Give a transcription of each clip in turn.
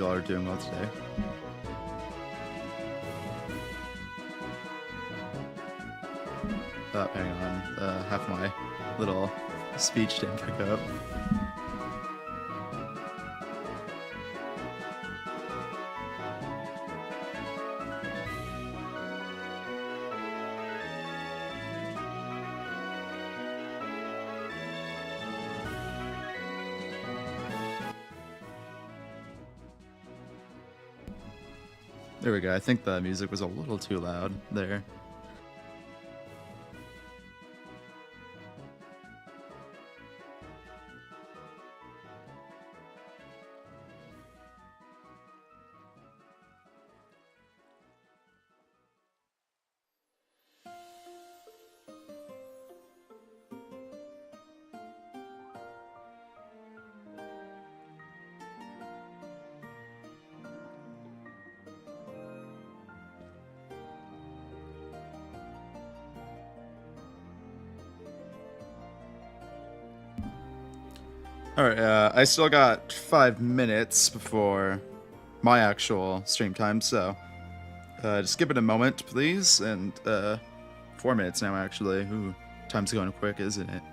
you all are doing well today. Hang on, half my little speech didn't pick up. There we go. I think the music was a little too loud there. Alright, I still got 5 minutes before my actual stream time, so just give it a moment, please, and 4 minutes now, actually. Ooh, time's going quick, isn't it?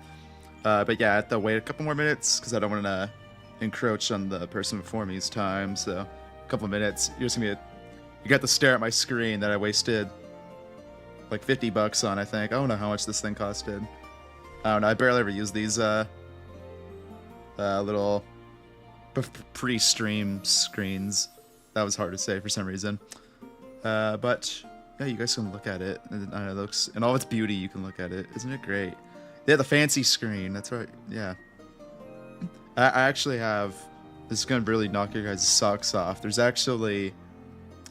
But yeah, I have to wait a couple more minutes, because I don't want to encroach on the person before me's time, so a couple minutes. You're just gonna be you got to stare at my screen that I wasted like $50 on, I think. I don't know how much this thing costed. I don't know, I barely ever use these little pre-stream screens. That was hard to say for some reason. But yeah, you guys can look at it. And it looks, in all its beauty, you can look at it. Isn't it great? They have the fancy screen. That's right. Yeah. I actually have. This is gonna really knock your guys' socks off. There's actually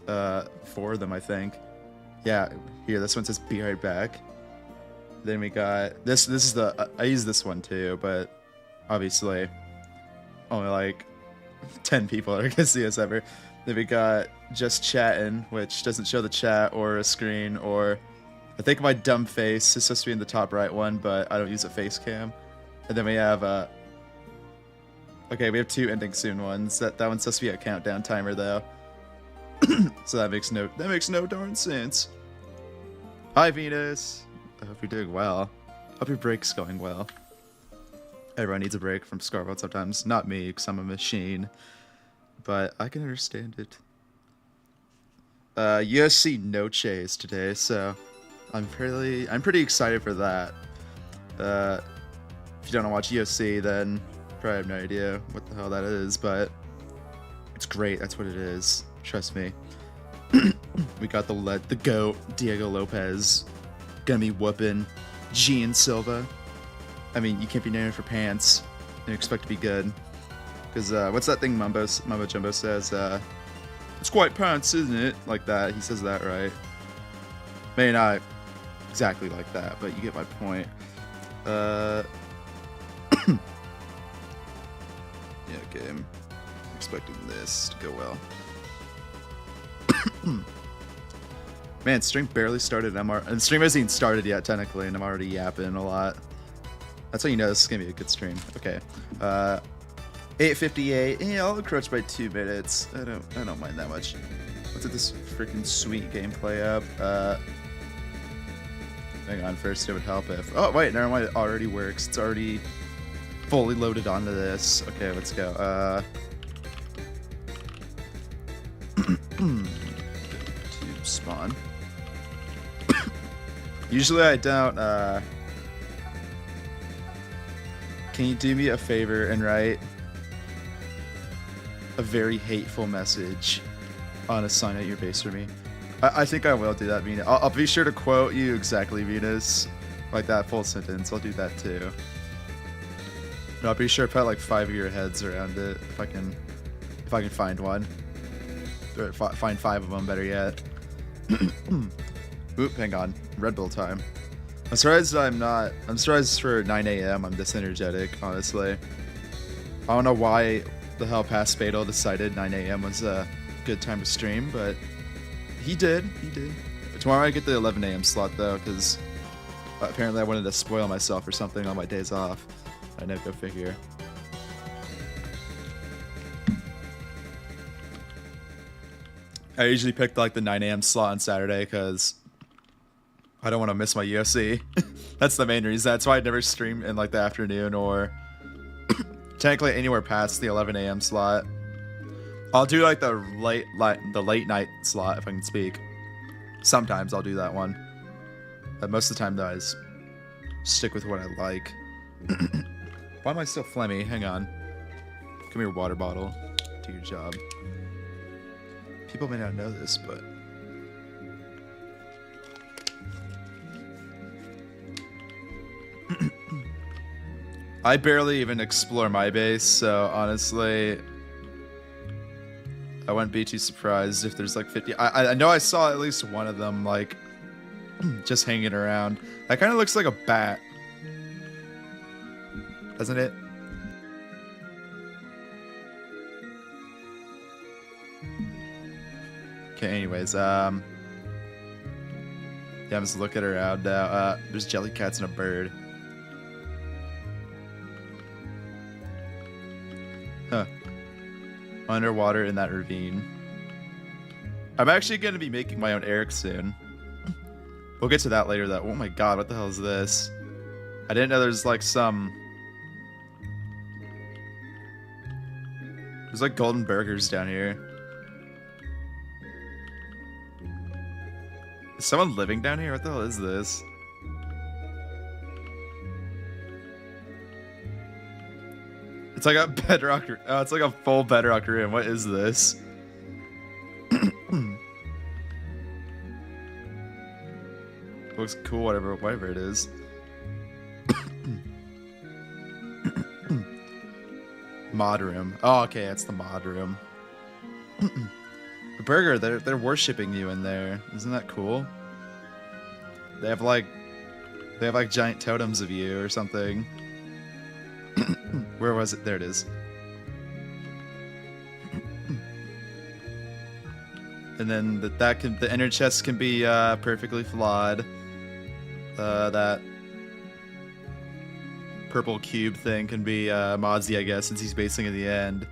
4 of them, I think. Yeah. Here, this one says "Be right back." Then we got this. This is the. I use this one too, but obviously only like 10 people are gonna see us ever. Then we got just chatting, which doesn't show the chat or a screen, or I think my dumb face is supposed to be in the top right one, but I don't use a face cam. And then we have okay, we have 2 ending soon ones. That one's supposed to be a countdown timer though. So that makes no darn sense. Hi Venus. I hope you're doing well. Hope your break's going well. Everyone needs a break from Scarlet sometimes. Not me, because I'm a machine. But I can understand it. UFC no chase today, so I'm pretty excited for that. If you don't watch UFC, then probably have no idea what the hell that is, but it's great. That's what it is. Trust me. We got the GOAT, Diego Lopez, gonna be whooping Gian Silva. I mean, you can't be named for pants and expect to be good. Because, what's that thing Mumbo Jumbo says? It's quite pants, isn't it? Like that. He says that, right? Maybe not exactly like that, but you get my point. Yeah, okay. I'm expecting this to go well. Man, stream barely started. And stream hasn't even started yet, technically, and I'm already yapping a lot. That's how you know this is gonna be a good stream. Okay, 8:58. Yeah, I'll encroach by 2 minutes. I don't mind that much. Let's get this freaking sweet gameplay up. Hang on, first it would help if. Oh wait, never mind. It already works. It's already fully loaded onto this. Okay, let's go. To spawn. Usually I don't. Can you do me a favor and write a very hateful message on a sign at your base for me? I think I will do that, Venus. I'll be sure to quote you exactly, Venus. Like that full sentence. I'll do that too. And I'll be sure to put like 5 of your heads around it if I can find one. Or find 5 of them, better yet. Oop, hang on. Red Bull time. I'm surprised for 9 a.m. I'm this energetic, honestly. I don't know why the hell past Fatal decided 9 a.m. was a good time to stream, but he did. Tomorrow I get the 11 a.m. slot though, because apparently I wanted to spoil myself or something on my days off. I know, go figure. I usually pick like the 9 a.m. slot on Saturday because I don't want to miss my UFC. That's the main reason. That's why I never stream in like the afternoon or technically anywhere past the 11 a.m. slot. I'll do like the late night slot if I can speak. Sometimes I'll do that one. But most of the time, though, I just stick with what I like. Why am I still phlegmy? Hang on. Come here, water bottle. Do your job. People may not know this, but I barely even explore my base, so honestly, I wouldn't be too surprised if there's like 50. I know I saw at least one of them like just hanging around. That kind of looks like a bat, doesn't it? Okay, anyways, yeah, I'm just looking around now. There's jellycats and a bird. Huh. Underwater in that ravine. I'm actually going to be making my own Eric soon. We'll get to that later, though. Oh my god, what the hell is this? I didn't know there's like some... There's like golden burgers down here. Is someone living down here? What the hell is this? It's like a bedrock. Oh, it's like a full bedrock room. What is this? Looks cool. Whatever it is. Mod room. Oh, okay, that's the mod room. Burger, they're worshiping you in there. Isn't that cool? They have like giant totems of you or something. Where was it? There it is. And then the inner chest can be perfectly flawed. That purple cube thing can be Mozzie, I guess, since he's basing at the end.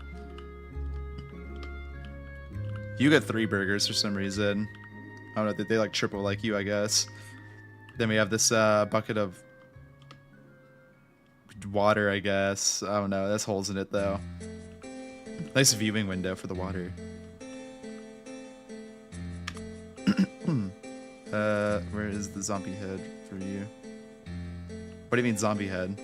You get 3 burgers for some reason. I don't know, they like triple like you, I guess. Then we have this bucket of water, I guess. I don't know, there's holes in it though. Nice viewing window for the water. Where is the zombie head for you? What do you mean zombie head?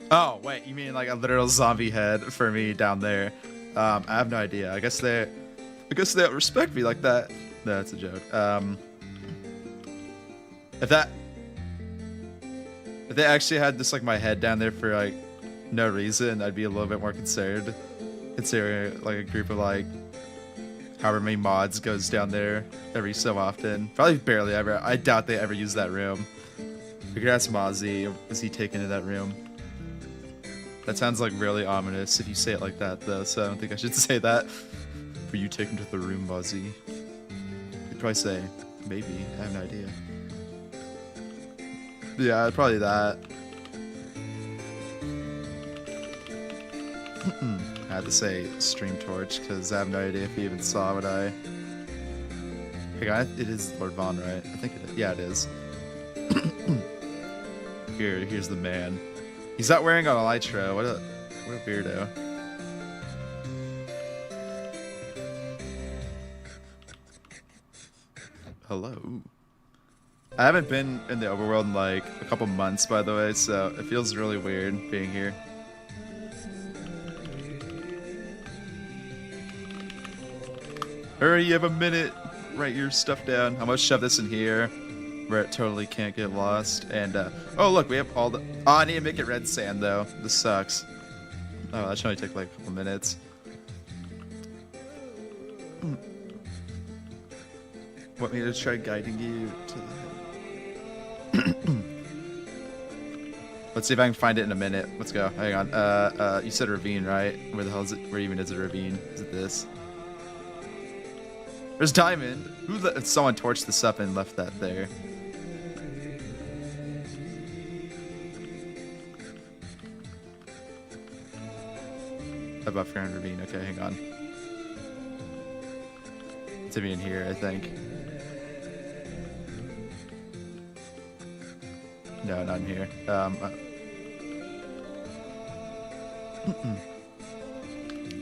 Oh, wait, you mean like a literal zombie head for me down there? I have no idea. I guess they don't respect me like that. No, that's a joke. If they actually had just like my head down there for like no reason, I'd be a little bit more concerned. Considering like a group of like however many mods goes down there every so often. Probably barely ever. I doubt they ever use that room. We could ask Mozzie, is he taken to that room? That sounds like really ominous if you say it like that though, so I don't think I should say that. Were you taken to the room, Mozzie? You'd probably say, maybe, I have no idea. Yeah, probably that. I had to say Stream Torch because I have no idea if he even saw what I... Hey guy, it is Lord Vaughn, right? I think it is. Yeah, it is. Here's the man. He's not wearing an elytra. What a weirdo. Hello. I haven't been in the overworld in like a couple months, by the way, so it feels really weird being here. Hurry, you have a minute. Write your stuff down. I'm gonna shove this in here where it totally can't get lost. And, oh, look, we have all the... Oh, I need to make it red sand, though. This sucks. Oh, that should only take, like, a couple minutes. Want me to try guiding you to the... Let's see if I can find it in a minute. Let's go. Hang on. You said ravine, right? Where the hell is it? Where even is a ravine? Is it this? There's diamond. Someone torched this up and left that there. Above ground ravine. Okay, hang on. To be in here, I think. No, not in here.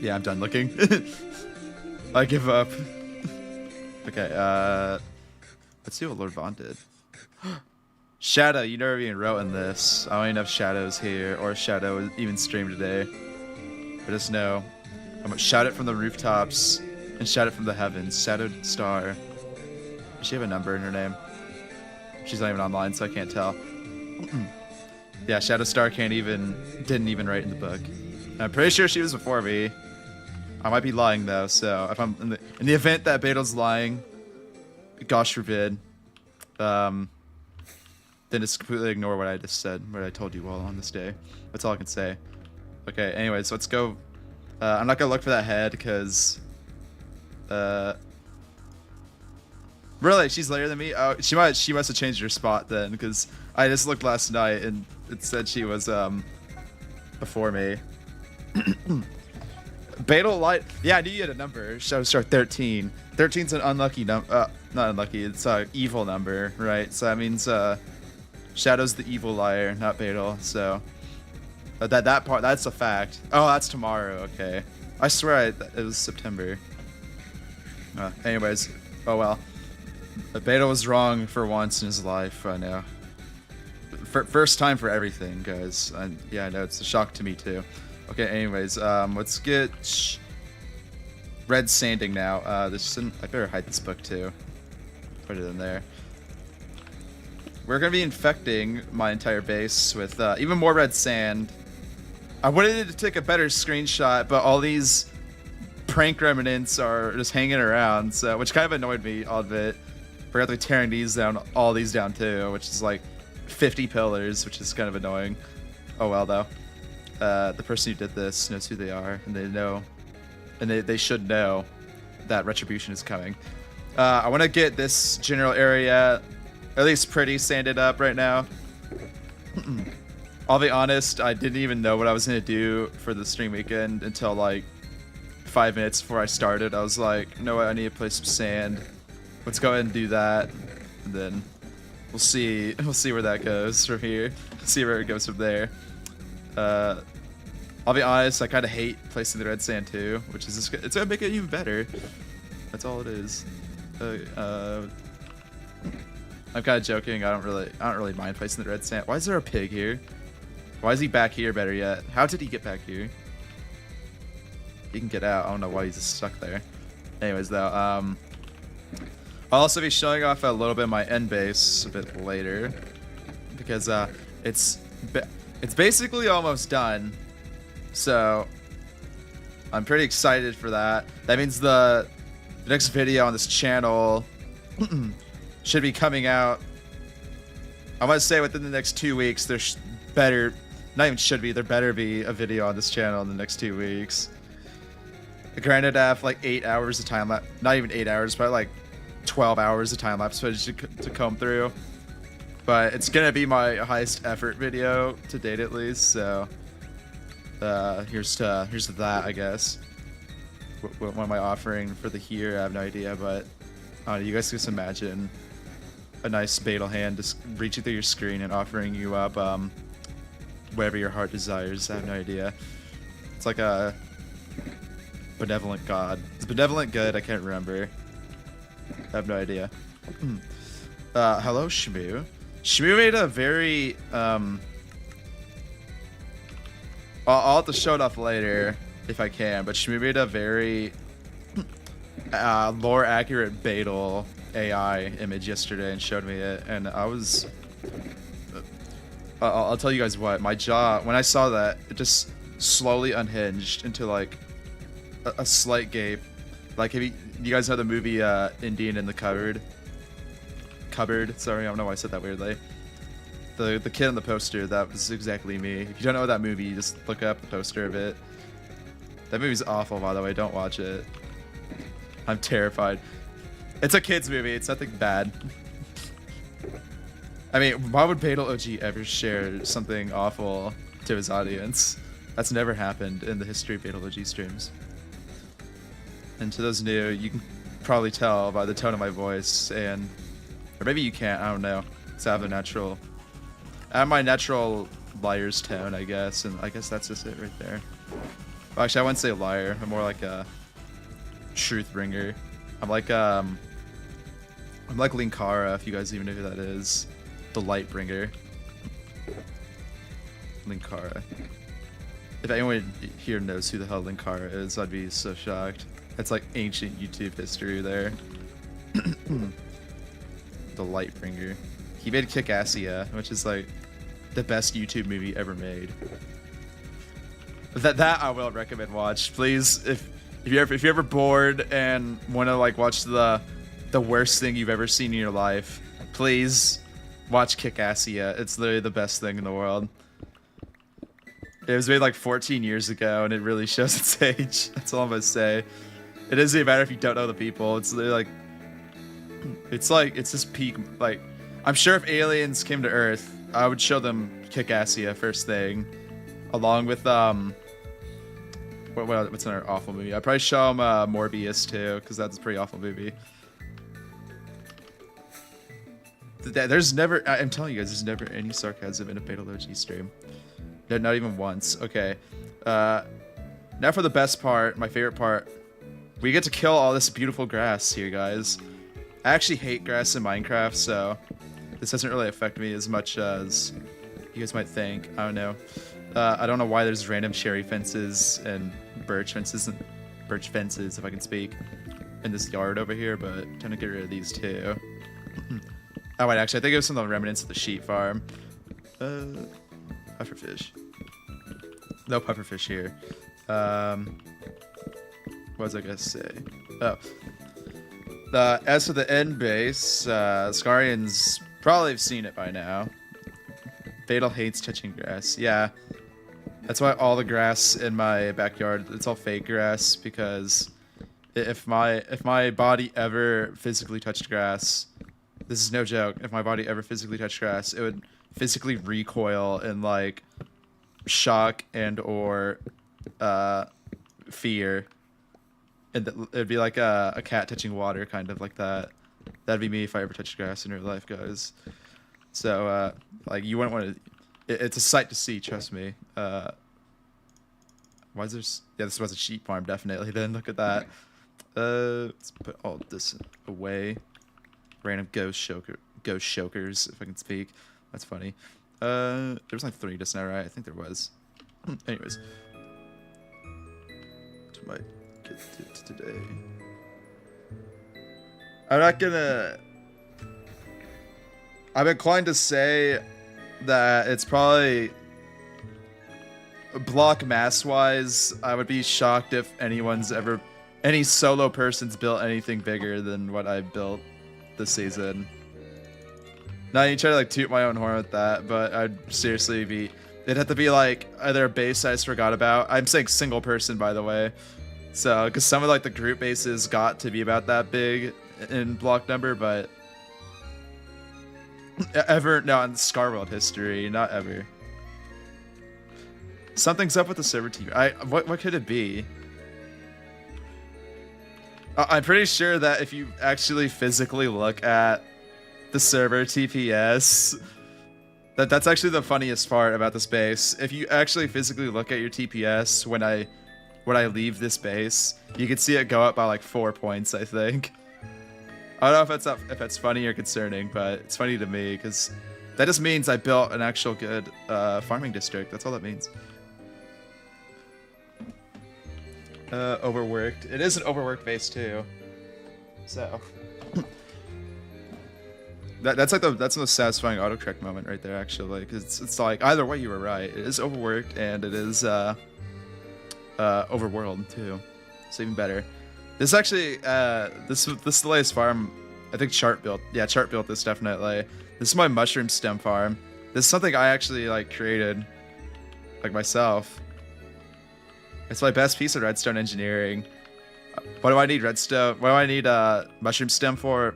Yeah, I'm done looking. I give up. Okay, let's see what Lord Vaughn did. Shadow, you never even wrote in this. I don't even have shadows here, or shadow even streamed today. But just know, I'm gonna shout it from the rooftops and shout it from the heavens. Shadowed Star. Does she have a number in her name? She's not even online, so I can't tell. Yeah, Shadow Star didn't even write in the book. I'm pretty sure she was before me. I might be lying though, so if I'm in the event that Beetle's lying, gosh forbid, then just completely ignore what I just said, what I told you all on this day. That's all I can say. Okay, anyways, let's go. I'm not gonna look for that head because, really, she's later than me. Oh, she must have changed her spot then, because I just looked last night and it said she was before me. Beetle light. Yeah, I knew you had a number. Shadow Star 13. 13's an unlucky number. Not unlucky. It's a evil number, right? So that means Shadow's the evil liar, not Beetle. So that part, that's a fact. Oh, that's tomorrow. Okay. I swear it was September. Anyways, oh well. Beetle was wrong for once in his life. I know. First time for everything, guys. Yeah, I know it's a shock to me too. Okay, anyways, let's get red sanding now. I better hide this book too. Put it in there. We're gonna be infecting my entire base with even more red sand. I wanted to take a better screenshot, but all these prank remnants are just hanging around, so which kind of annoyed me a bit. Forgot to be tearing these down, all these down too, which is like 50 pillars, which is kind of annoying. Oh well though. The person who did this knows who they are, and they know, and they should know that retribution is coming. I want to get this general area at least pretty sanded up right now. I'll be honest, I didn't even know what I was gonna do for the stream weekend until like 5 minutes before I started. I was like, you know what, I need to play some sand. Let's go ahead and do that, and then we'll see where that goes from here. See where it goes from there. I'll be honest, I kind of hate placing the red sand too, which is just, it's gonna make it even better. That's all it is. I'm kind of joking. I don't really mind placing the red sand. Why is there a pig here? Why is he back here? Better yet, how did he get back here? He can get out. I don't know why he's just stuck there. Anyways, though, I'll also be showing off a little bit of my end base a bit later, because it's basically almost done. So I'm pretty excited for that. That means the next video on this channel should be coming out. I want to say within the next 2 weeks. There better be a video on this channel in the next 2 weeks. Granted, I have like 8 hours of time lapse. Not even 8 hours, but like 12 hours of time lapse footage to comb through. But it's gonna be my highest effort video to date, at least. So here's to that, I guess. What am I offering for the here? I have no idea, but you guys can just imagine a nice Beetle hand just reaching through your screen and offering you up whatever your heart desires. I have no idea. It's like a benevolent god. It's benevolent good. I can't remember. I have no idea. Hello, Shmoo. Shmoo made a very I'll have to show it off later if I can, but Shmoo made a very more accurate Beetle AI image yesterday and showed me it, and I was I'll tell you guys what, my jaw, when I saw that, it just slowly unhinged into like a slight gape. Like, you guys know the movie Indian in the Cupboard? Sorry, I don't know why I said that weirdly. The kid on the poster, that was exactly me. If you don't know that movie, you just look up the poster of it. That movie's awful, by the way. Don't watch it. I'm terrified. It's a kid's movie. It's nothing bad. I mean, why would Beetle OG ever share something awful to his audience? That's never happened in the history of Beetlejuice streams. And to those new, you can probably tell by the tone of my voice, and or maybe you can't. I don't know. Because I have my natural liar's tone, I guess, and I guess that's just it right there. Well, actually, I wouldn't say liar. I'm more like a truth bringer. I'm like Linkara, if you guys even know who that is. The light bringer. Linkara. If anyone here knows who the hell Linkara is, I'd be so shocked. It's like ancient YouTube history there. The light bringer. He made Kick-Assia, which is like the best YouTube movie ever made. That I will recommend watch. Please, if you're ever bored and want to like watch the worst thing you've ever seen in your life, please watch Kick-Assia. It's literally the best thing in the world. It was made like 14 years ago, and it really shows its age. That's all I'm gonna say. It doesn't even matter if you don't know the people. It's literally like, it's this peak. Like, I'm sure if aliens came to Earth, I would show them Kick-Assia first thing, along with what's another awful movie? I'd probably show them Morbius too, because that's a pretty awful movie. There's never, I'm telling you guys, there's never any sarcasm in a Beetlejuice stream. No, not even once. Okay. Now for the best part, my favorite part. We get to kill all this beautiful grass here, guys. I actually hate grass in Minecraft, so this doesn't really affect me as much as you guys might think. I don't know. I don't know why there's random cherry fences and birch fences, if I can speak, in this yard over here, but I'm trying to get rid of these too. Oh wait, actually, I think it was some of the remnants of the sheep farm. Pufferfish. No pufferfish here. What was I gonna say? Oh. As for the end base, Scarians probably have seen it by now. Beetle hates touching grass. Yeah. That's why all the grass in my backyard, it's all fake grass, because if my body ever physically touched grass, this is no joke, if my body ever physically touched grass, it would physically recoil in like shock and or fear. And it'd be like a cat touching water, kind of like that. That'd be me if I ever touched grass in real life, guys. So like, you wouldn't want to. It's a sight to see, trust me. Why is there? Yeah, this was a sheep farm, definitely. Then look at that. Let's put all this away. Random ghost shokers, if I can speak. That's funny. There was like 3 just now, right? I think there was. Anyways, what might get to today. I'm not gonna. I'm inclined to say that it's probably block mass wise. I would be shocked if any solo person's built anything bigger than what I built this season. Not even try to like toot my own horn with that, but I'd seriously be. It'd have to be like either a base I just forgot about. I'm saying single person, by the way. So, because some of like the group bases got to be about that big in block number, but ever no in Scarworld history, not ever. Something's up with the server team. What could it be? I'm pretty sure that if you actually physically look at the server TPS, that's actually the funniest part about this base. If you actually physically look at your TPS when I leave this base, you can see it go up by like 4 points, I think. I don't know if that's funny or concerning, but it's funny to me because that just means I built an actual good farming district. That's all that means. Overworked. It is an overworked base too. So that's the most satisfying autocorrect moment right there, actually, because it's like either way you were right. It is overworked and it is overworld too, so even better. This actually this is the latest farm. I think Chart built. Yeah, Chart built this definitely. This is my mushroom stem farm. This is something I actually like created, like myself. It's my best piece of redstone engineering. What do I need redstone? What do I need mushroom stem for?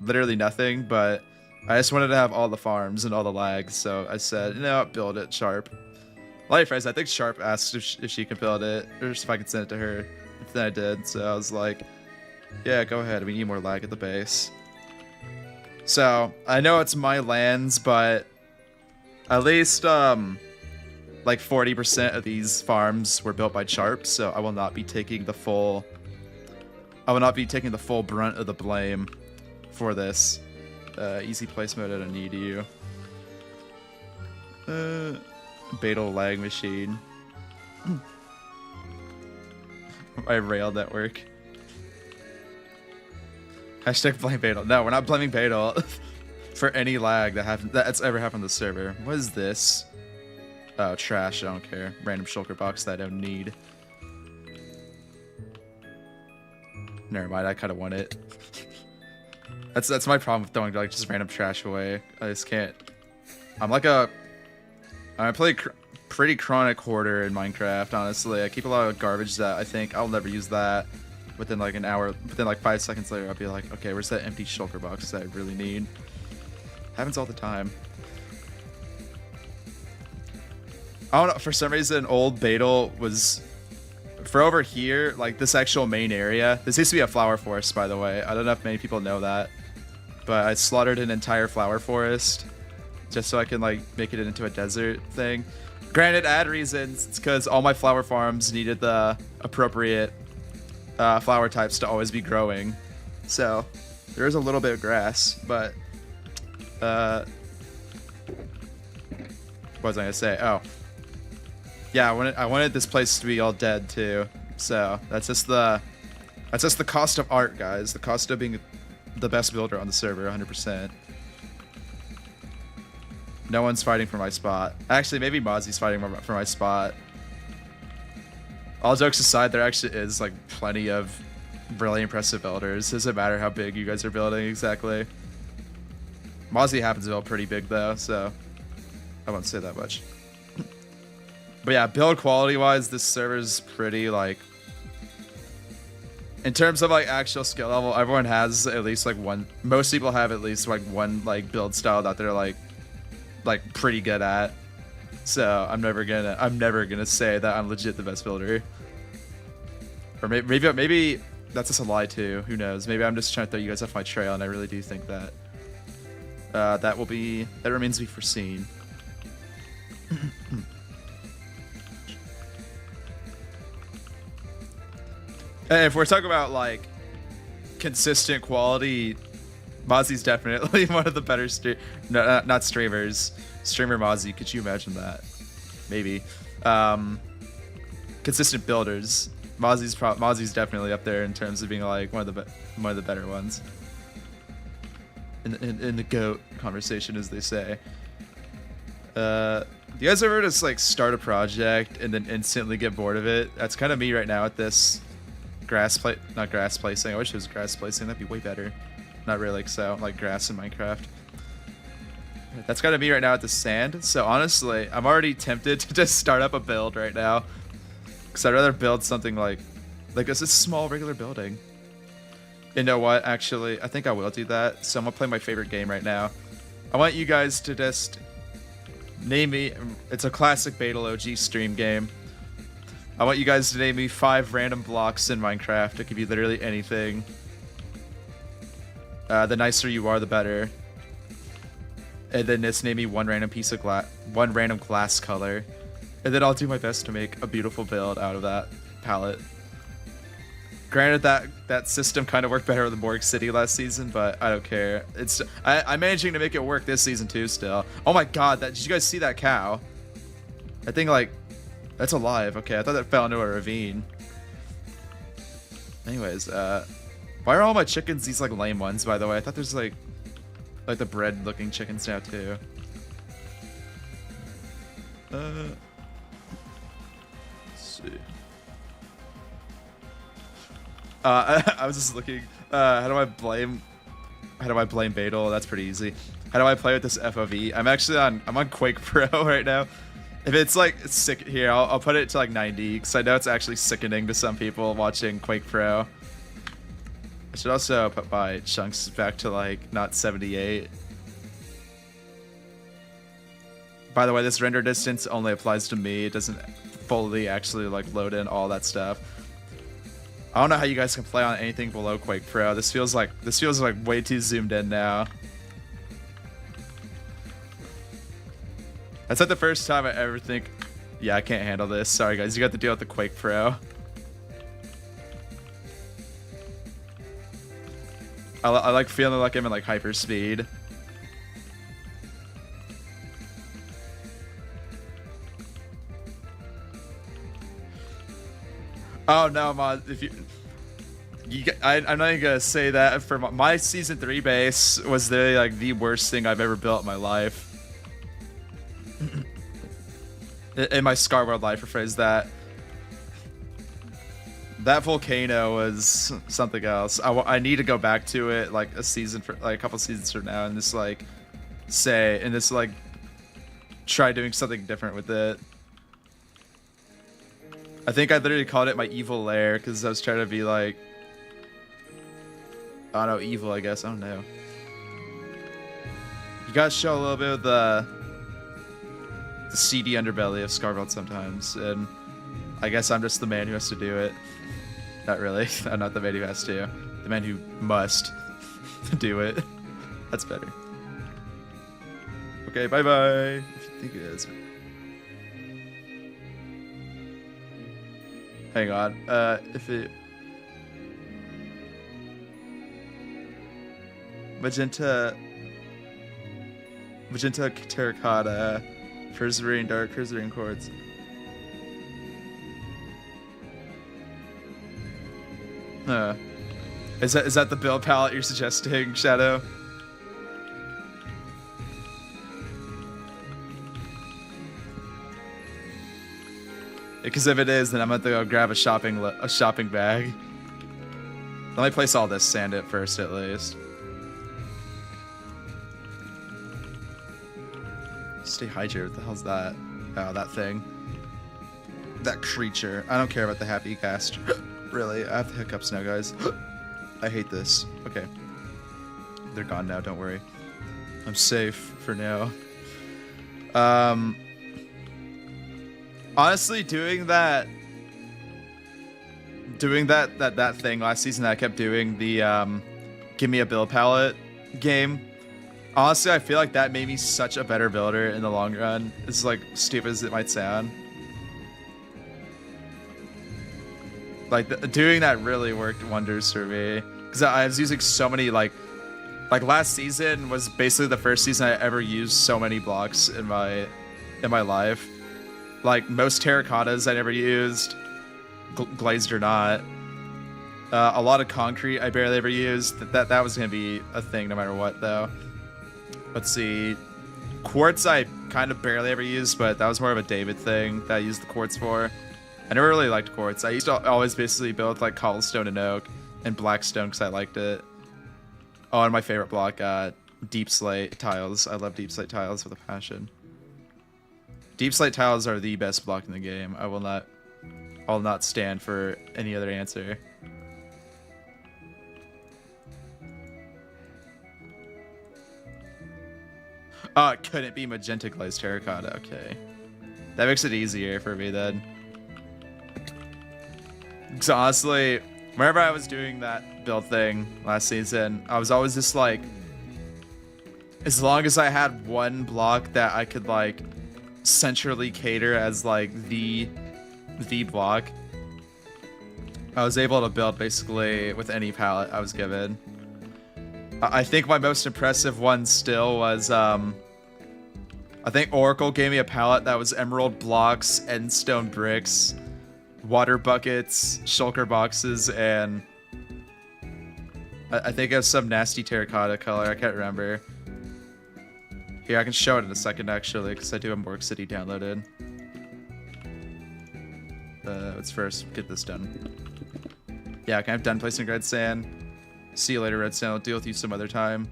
Literally nothing, but I just wanted to have all the farms and all the lags, so I said, you know, build it, Sharp. Light Friends, I think Sharp asked if she can build it, or if I could send it to her. Then I did, so I was like, yeah, go ahead. We need more lag at the base. So, I know it's my lands, but at least, like 40% of these farms were built by Sharp, so I will not be taking the full... I will not be taking the full brunt of the blame for this. Easy place mode, I don't need you. Beetle lag machine. My rail network. Hashtag blame Beetle. No, we're not blaming Beetle for any lag that's ever happened to the server. What is this? Oh, trash. I don't care. Random shulker box that I don't need. Never mind. I kind of want it. That's my problem with throwing like just random trash away. I just can't. I play pretty chronic hoarder in Minecraft, honestly. I keep a lot of garbage that I think I'll never use that. Within like an hour, within like 5 seconds later, I'll be like, okay, where's that empty shulker box that I really need? Happens all the time. I don't know, for some reason, old Beetle was... For over here, like this actual main area, this used to be a flower forest, by the way. I don't know if many people know that. But I slaughtered an entire flower forest just so I can like make it into a desert thing. Granted, ad reasons, it's because all my flower farms needed the appropriate flower types to always be growing. So there is a little bit of grass, but what was I gonna say? Oh, yeah, I wanted this place to be all dead too. So that's just the cost of art, guys. The cost of being the best builder on the server, 100%. No one's fighting for my spot. Actually, maybe Mozzie's fighting for my spot. All jokes aside, there actually is like plenty of really impressive builders. Doesn't matter how big you guys are building exactly. Mozzie happens to build pretty big though, so I won't say that much. But yeah, build quality wise, this server's pretty like... In terms of like actual skill level, everyone has at least like one... Most people have at least like one like build style that they're like pretty good at. So I'm never gonna say that I'm legit the best builder. Or maybe that's just a lie too. Who knows? Maybe I'm just trying to throw you guys off my trail, and I really do think that that remains to be foreseen. And if we're talking about like consistent quality, Mozzie's definitely one of the better not streamers. Streamer Mozzie, could you imagine that? Maybe. Consistent builders. Mozzie's definitely up there in terms of being like one of the better ones. In the GOAT conversation, as they say. Do you guys ever just like start a project and then instantly get bored of it? That's kind of me right now at this not grass placing. I wish it was grass placing. That'd be way better. Not really, so like grass in Minecraft. That's kind of me right now at the sand. So honestly, I'm already tempted to just start up a build right now, because I'd rather build something like this is a small regular building. You know what? Actually, I think I will do that. So I'm gonna play my favorite game right now. I want you guys to just name me. It's a classic Beetle OG stream game. I want you guys to name me 5 random blocks in Minecraft. It could be literally anything. The nicer you are, the better. And then just name me one random glass color. And then I'll do my best to make a beautiful build out of that palette. Granted, that system kind of worked better with the Morgue City last season, but I don't care. I'm managing to make it work this season too still. Oh my god, did you guys see that cow? I think like, that's alive. Okay, I thought that fell into a ravine. Anyways, why are all my chickens these like lame ones, by the way? I thought there's like the bread looking chickens now too. Let's see. I was just looking, how do I blame Beetle? That's pretty easy. How do I play with this FOV? I'm on Quake Pro right now. If it's like sick here, I'll put it to like 90, because I know it's actually sickening to some people watching Quake Pro. I should also put my chunks back to like not 78. By the way, this render distance only applies to me. It doesn't fully actually like load in all that stuff. I don't know how you guys can play on anything below Quake Pro. This feels like way too zoomed in now. That's like the first time I ever think, yeah, I can't handle this. Sorry guys, you got to deal with the Quake Pro. I like feeling like I'm in like hyper speed. Oh no, Mod! If I'm not even gonna say that. For my season 3 base was the worst thing I've ever built in my life. In my Scarworld life, rephrase that. That volcano was something else. I need to go back to it like a couple seasons from now, and just like try doing something different with it. I think I literally called it my evil lair because I was trying to be like, I don't know, evil, I guess. I don't know. You gotta show a little bit of the seedy underbelly of Scarworld sometimes, and I guess I'm just the man who has to do it. Not really. I'm not the man who has to. The man who must do it. That's better. Okay, bye-bye. If you think it is. Hang on. If it... Magenta terracotta, Persevering dark, Persevering quartz. Is that the build palette you're suggesting, Shadow? Because if it is, then I'm gonna go grab a shopping bag. Let me place all this sand at first, at least. Stay hydrated. What the hell's that? Oh, that thing. That creature. I don't care about the happy cast. Really, I have the hiccups now, guys. I hate this. Okay. They're gone now, don't worry. I'm safe for now. Honestly, doing that thing last season that I kept doing, the give me a build palette game. Honestly, I feel like that made me such a better builder in the long run. It's like stupid as it might sound. Like doing that really worked wonders for me because I was using so many like last season was basically the first season I ever used so many blocks in my life. Like most terracottas I never used, glazed or not. A lot of concrete I barely ever used. That was gonna be a thing no matter what though. Let's see, quartz I kind of barely ever used, but that was more of a David thing that I used the quartz for. I never really liked quartz. I used to always basically build like cobblestone and oak and blackstone because I liked it. Oh, and my favorite block, deep slate tiles. I love deep slate tiles with a passion. Deep slate tiles are the best block in the game. I'll not stand for any other answer. Oh, it couldn't be magenta glazed terracotta. Okay, that makes it easier for me then. Because honestly, whenever I was doing that build thing last season, I was always just like, as long as I had one block that I could like centrally cater as like the block, I was able to build basically with any palette I was given. I think my most impressive one still was I think Oracle gave me a palette that was emerald blocks, endstone bricks, water buckets, shulker boxes, and I think it was some nasty terracotta color. I can't remember. Here, I can show it in a second actually, because I do have Morg City downloaded. Let's first get this done. Yeah, okay, I'm done placing red sand. See you later, red sand. I'll deal with you some other time,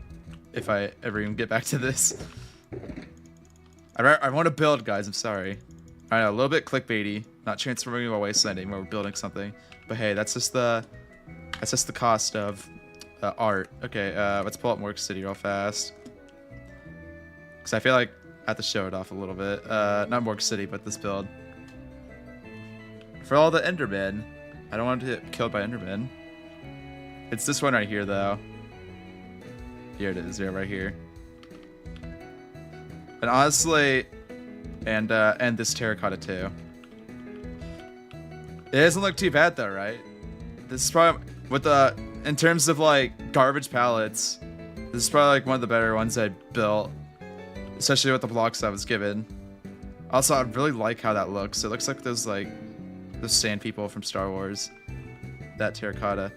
if I ever even get back to this. I want to build, guys. I'm sorry. I know, a little bit clickbaity. Not transforming into a wasteland anymore. We're building something, but hey, that's just the cost of art. Okay, let's pull up Morg City real fast, because I feel like have to show it off a little bit. Not Morgue City, but this build. For all the Endermen. I don't want to get killed by Endermen. It's this one right here, though. Here it is, yeah, right here. And honestly, and this terracotta too. It doesn't look too bad though, right? This is probably with the in terms of like garbage pallets. This is probably like one of the better ones I built, especially with the blocks I was given. Also, I really like how that looks. It looks like those sand people from Star Wars. That terracotta.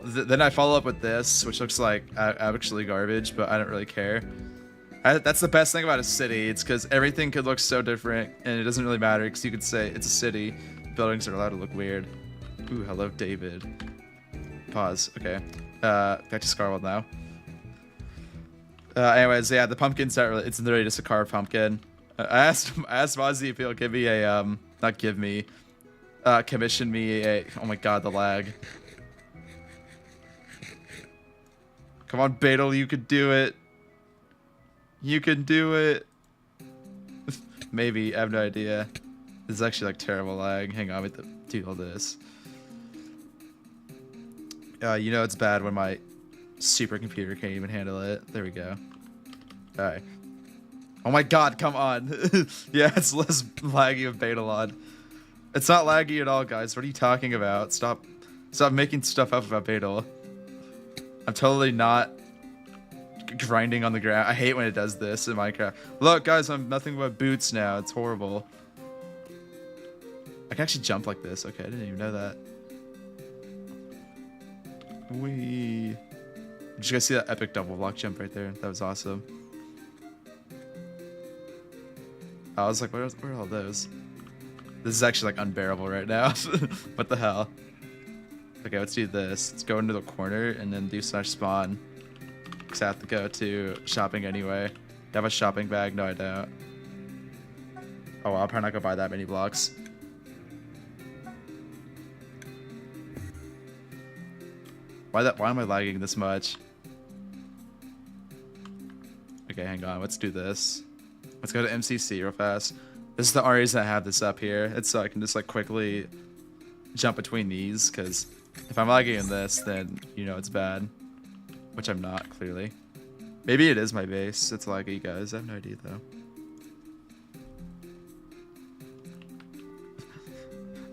Then I follow up with this, which looks like actually garbage, but I don't really care. That's the best thing about a city. It's because everything could look so different, and it doesn't really matter because you could say it's a city. Buildings are allowed to look weird. Ooh, hello, David. Pause. Okay. Back to Scarwell now. Anyways, yeah, the pumpkin's not really. It's literally just a carved pumpkin. I asked Mozzie if he'll give me a not give me, commission me a. Oh my God, the lag. Come on, Beetle, you could do it. You can do it. Maybe, I have no idea. This is actually like terrible lag. Hang on, we have to do all this. You know it's bad when my supercomputer can't even handle it. There we go. Alright. Oh my God, come on. Yeah, it's less laggy with Beetalon. It's not laggy at all, guys. What are you talking about? Stop making stuff up about Beetle. I'm totally not grinding on the ground. I hate when it does this in Minecraft. Look, guys, I'm nothing but boots now. It's horrible. I can actually jump like this. Okay, I didn't even know that. Wee. Did you guys see that epic double block jump right there? That was awesome. I was like, where are all those? This is actually like unbearable right now. What the hell? Okay, let's do this. Let's go into the corner and then do /spawn. Because I have to go to shopping anyway. Do I have a shopping bag? No, I don't. Oh, well, I'll probably not go buy that many blocks. Why am I lagging this much? Okay, hang on. Let's do this. Let's go to MCC real fast. This is the only reason I have this up here. It's so I can just like quickly jump between these, because if I'm lagging in this, then you know it's bad. Which I'm not, clearly. Maybe it is my base. It's laggy, guys. I have no idea, though.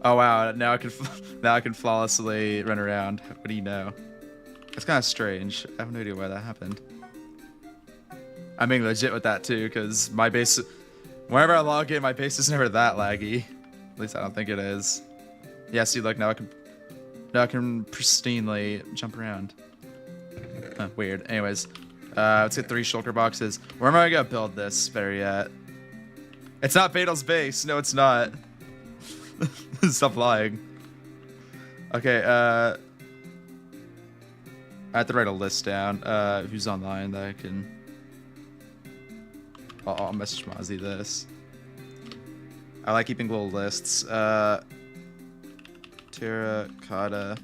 Oh, wow. Now I can flawlessly run around. What do you know? It's kind of strange. I have no idea why that happened. I'm being legit with that, too, because my base... Whenever I log in, my base is never that laggy. At least I don't think it is. Yeah, see, look, now I can pristinely jump around. Huh, weird. Anyways, let's get 3 shulker boxes. Where am I gonna build this better yet? It's not Beetle's base. No, it's not. Stop lying. Okay, I have to write a list down. Who's online that I can... I'll message Mozzie this. I like keeping little lists. Terracotta.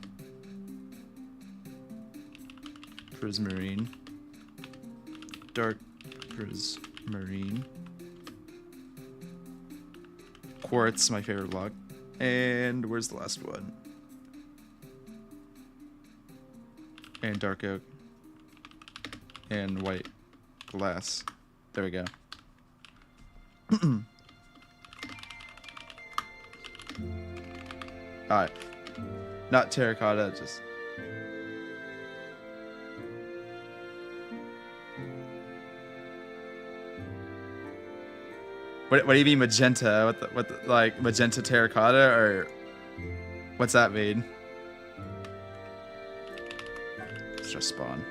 Prismarine. Dark Prismarine. Quartz, my favorite block. And where's the last one? And dark oak. And white glass. There we go. Alright. Not terracotta, just... What do you mean magenta? Like magenta terracotta, or what's that mean? Let's just spawn.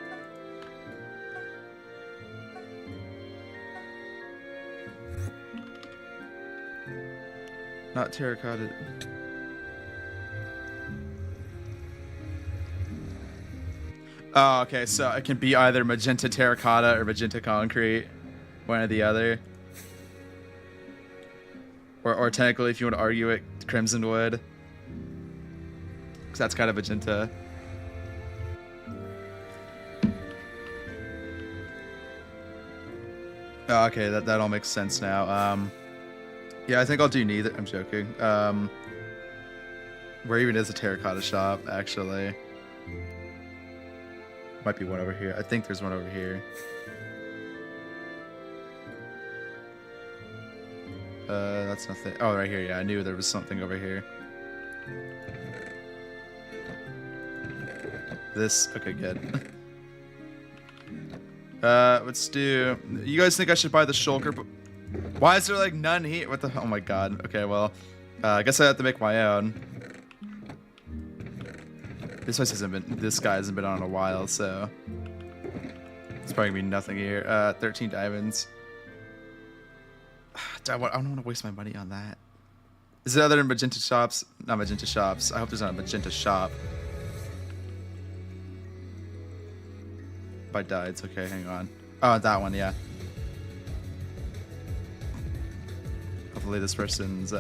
Not terracotta. Oh, okay, so it can be either magenta terracotta or magenta concrete. One or the other. Or technically, if you want to argue it, crimson wood. Because that's kind of magenta. Oh, okay, that all makes sense now. Yeah, I think I'll do neither. I'm joking. Where even is a terracotta shop, actually? Might be one over here. I think there's one over here. That's nothing. Oh, right here. Yeah, I knew there was something over here. This. Okay, good. Let's do. You guys think I should buy the shulker? Why is there like none here? What the? Oh my god. Okay, well, I guess I have to make my own. This place hasn't been. This guy hasn't been on in a while, so it's probably gonna be nothing here. 13 diamonds. I don't want to waste my money on that. Is there other magenta shops? Not magenta shops. I hope there's not a magenta shop. If I died, it's okay. Hang on. Oh, that one, yeah. Hopefully this person's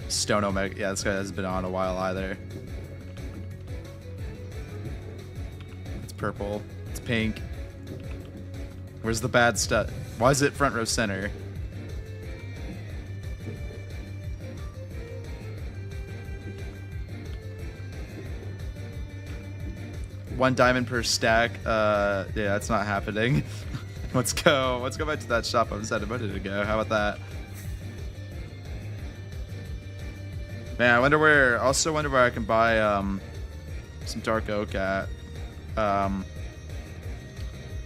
Stone Omega. Yeah, this guy hasn't been on a while either. It's purple. It's pink. Where's the bad stuff? Why is it front row center? One diamond per stack. Yeah, that's not happening. Let's go. Let's go back to that shop I was at a minute ago. How about that? Man, I wonder where. Also, wonder where I can buy some dark oak at.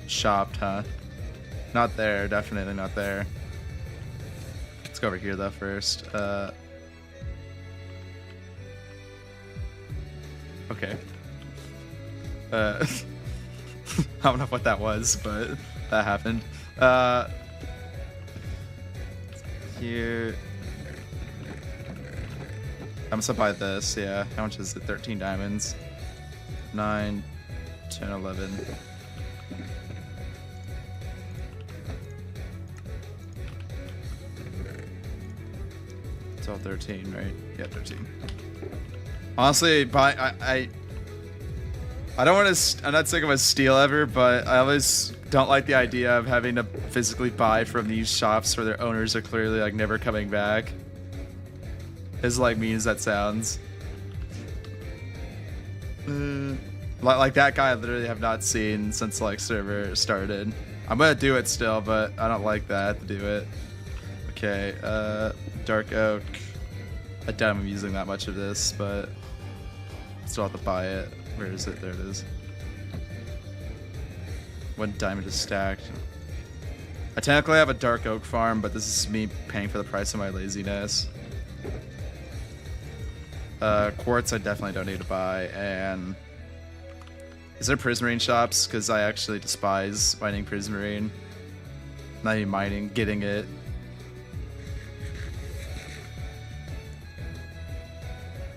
Shopped, huh? Not there. Definitely not there. Let's go over here though first. Okay. I don't know what that was, but that happened. Here. I'm gonna buy this, yeah. How much is it? 13 diamonds. 9, 10, 11. It's all 13, right? Yeah, 13. Honestly, I don't want to. I'm not sick of a steal ever, but I always don't like the idea of having to physically buy from these shops where their owners are clearly like never coming back. As like mean as that sounds. Like that guy I literally have not seen since like server started. I'm gonna do it still, but I don't like that to do it. Okay, dark oak. I doubt I'm using that much of this, but still have to buy it. Where is it? There it is. One diamond is stacked. I technically have a dark oak farm, but this is me paying for the price of my laziness. Quartz I definitely don't need to buy, and is there prismarine shops? Because I actually despise mining prismarine. Not even mining, getting it.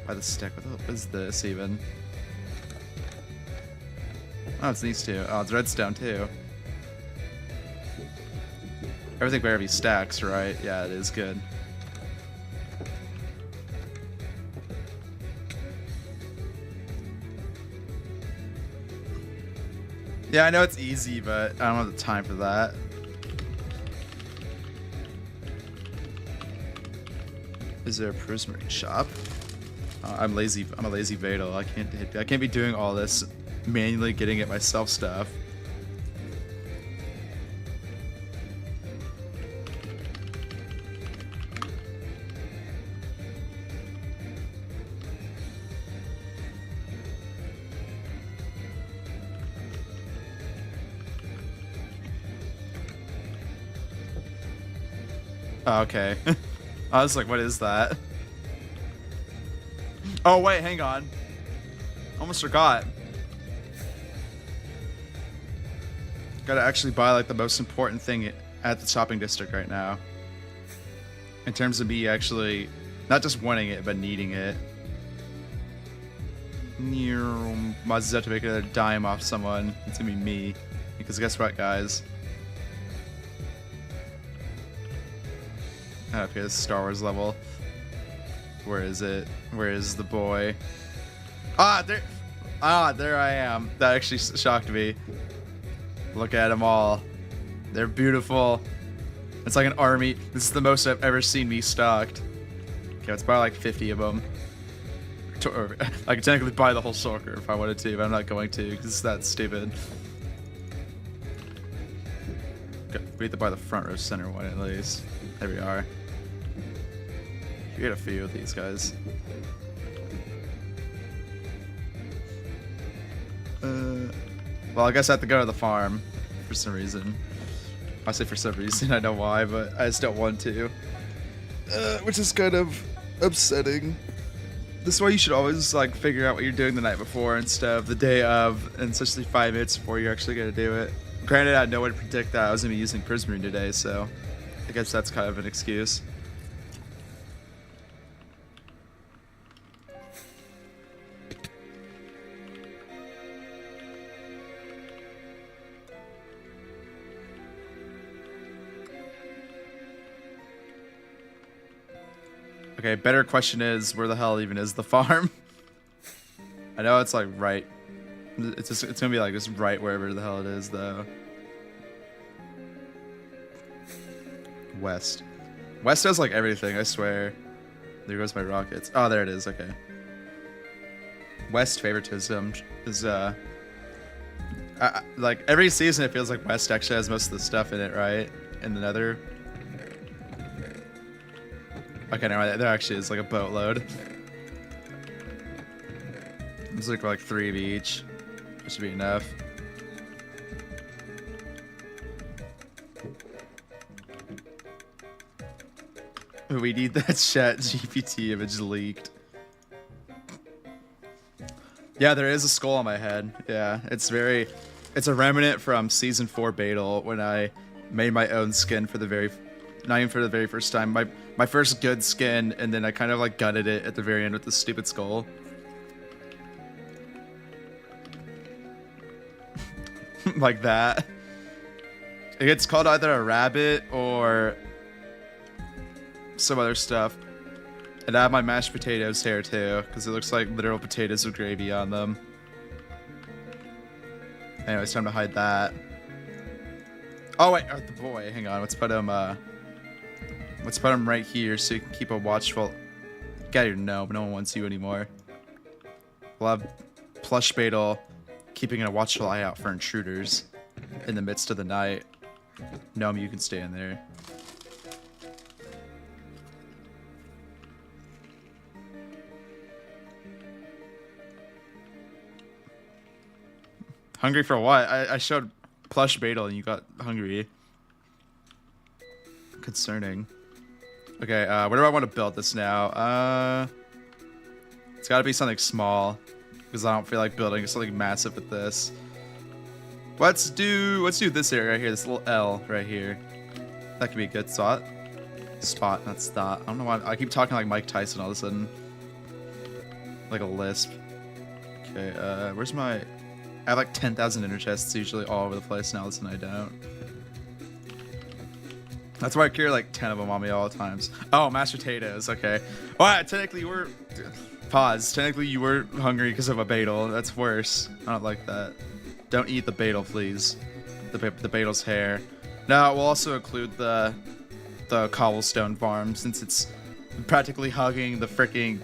Buy the stick. What is this even? Oh, it's these two. Oh, it's redstone too. Everything better be stacks, right? Yeah, it is good. Yeah, I know it's easy, but I don't have the time for that. Is there a prismarine shop? I'm lazy. I'm a lazy Vadal. I can't be doing all this manually getting it myself stuff. Oh, okay. I was like, what is that? Oh, wait, hang on. Almost forgot. Gotta actually buy like the most important thing at the shopping district right now. In terms of me actually, not just wanting it, but needing it. Might as well have to make another dime off someone. It's gonna be me. Because guess what, guys? Okay, this is Star Wars level. Where is it? Where is the boy? There I am. That actually shocked me. Look at them all. They're beautiful. It's like an army. This is the most I've ever seen me stocked. Okay, it's probably like 50 of them. I could technically buy the whole shulker if I wanted to, but I'm not going to because that's stupid. Okay, we need to buy the front row center one at least. There we are. You get a few of these guys. Well, I guess I have to go to the farm for some reason. I say for some reason, I know why, but I just don't want to. Which is kind of upsetting. This is why you should always like figure out what you're doing the night before instead of the day of, and especially 5 minutes before you're actually gonna do it. Granted, I had no way to predict that I was gonna be using Prismarine today, so I guess that's kind of an excuse. Okay, better question is, where the hell even is the farm? I know it's like right. It's gonna be like just right wherever the hell it is, though. West. West does like everything, I swear. There goes my rockets. Oh, there it is. Okay. West favoritism is like every season it feels like West actually has most of the stuff in it, right? In the Nether. Okay, never mind. There actually is like a boatload. It's like 3 of each. That should be enough. We need that chat GPT image leaked. Yeah, there is a skull on my head. Yeah, it's a remnant from season 4 Beetle when I made my own skin for the not even for the very first time. My first good skin, and then I kind of like gutted it at the very end with the stupid skull. Like that. It's called either a rabbit or some other stuff. And I have my mashed potatoes here too, because it looks like literal potatoes with gravy on them. Anyways, time to hide that. Oh wait, the boy, hang on, let's put him right here so you can keep a watchful. Get out of here, no one wants you anymore. We'll have Plush Beetle keeping a watchful eye out for intruders in the midst of the night. Gnome, you can stay in there. Hungry for what? I showed Plush Beetle and you got hungry. Concerning. Okay, where do I want to build this now? It's got to be something small because I don't feel like building something massive with this. Let's do this area right here, this little L right here. That could be a good spot. Spot, not spot. I don't know why I keep talking like Mike Tyson all of a sudden. Like a lisp. Okay, where's my... I have like 10,000 inner chests usually all over the place now. Listen, I don't. That's why I carry like 10 of them on me all the times. Oh, mashed potatoes. Okay. Well, technically you were... Pause. Technically you were hungry because of a beetle. That's worse. I don't like that. Don't eat the beetle, please. The beetle's hair. No, we'll also include the cobblestone farm since it's practically hugging the freaking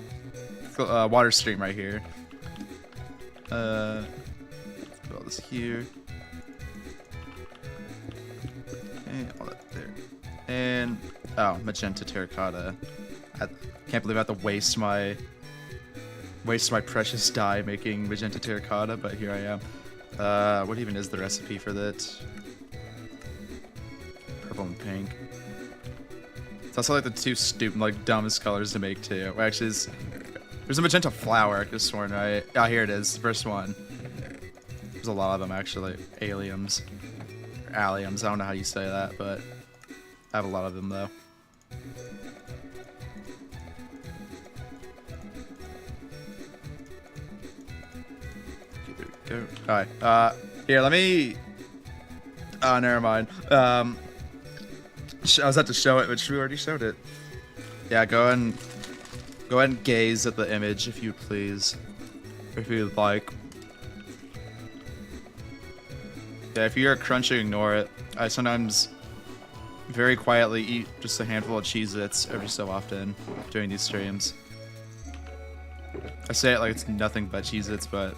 water stream right here. Let's put all this here. And all that there. And oh, magenta terracotta. I can't believe I have to waste my precious dye making magenta terracotta, but here I am. What even is the recipe for that? Purple and pink. It's also like the two stupid, like dumbest colors to make too. Well, actually, there's a magenta flower. I could have sworn, right? Ah, here it is. First one. There's a lot of them actually. Aliums, or alliums. I don't know how you say that, but I have a lot of them though. Go. All right. Here, let me. Oh, never mind. I was about to show it, but we already showed it. Yeah, go ahead and gaze at the image, if you please, if you'd like. Yeah, if you hear crunching, ignore it. I sometimes very quietly eat just a handful of Cheez-Its every so often during these streams. I say it like it's nothing but Cheez-Its, but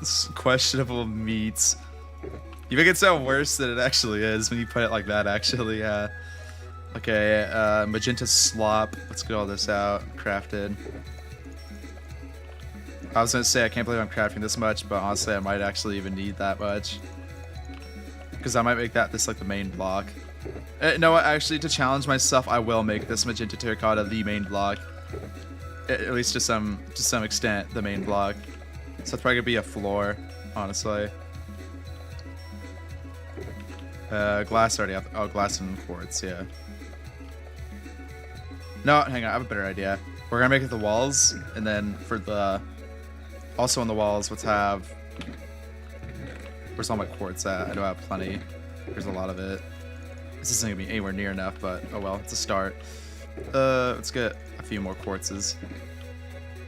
it's questionable meats. You make it sound worse than it actually is when you put it like that, actually, yeah. Okay, magenta slop. Let's get all this out. Crafted. I was gonna say, I can't believe I'm crafting this much, but honestly, I might actually even need that much. Because I might make this like the main block. No, actually, to challenge myself, I will make this magenta terracotta the main block. At least to some extent, the main block. So it's probably gonna be a floor, honestly. Glass already have, oh, glass and quartz, yeah. No, hang on, I have a better idea. We're gonna make it the walls, and then for the, also on the walls, let's have, where's all my quartz at? I know I have plenty. There's a lot of it. This isn't gonna be anywhere near enough, but oh well, it's a start. Let's get a few more quartzes.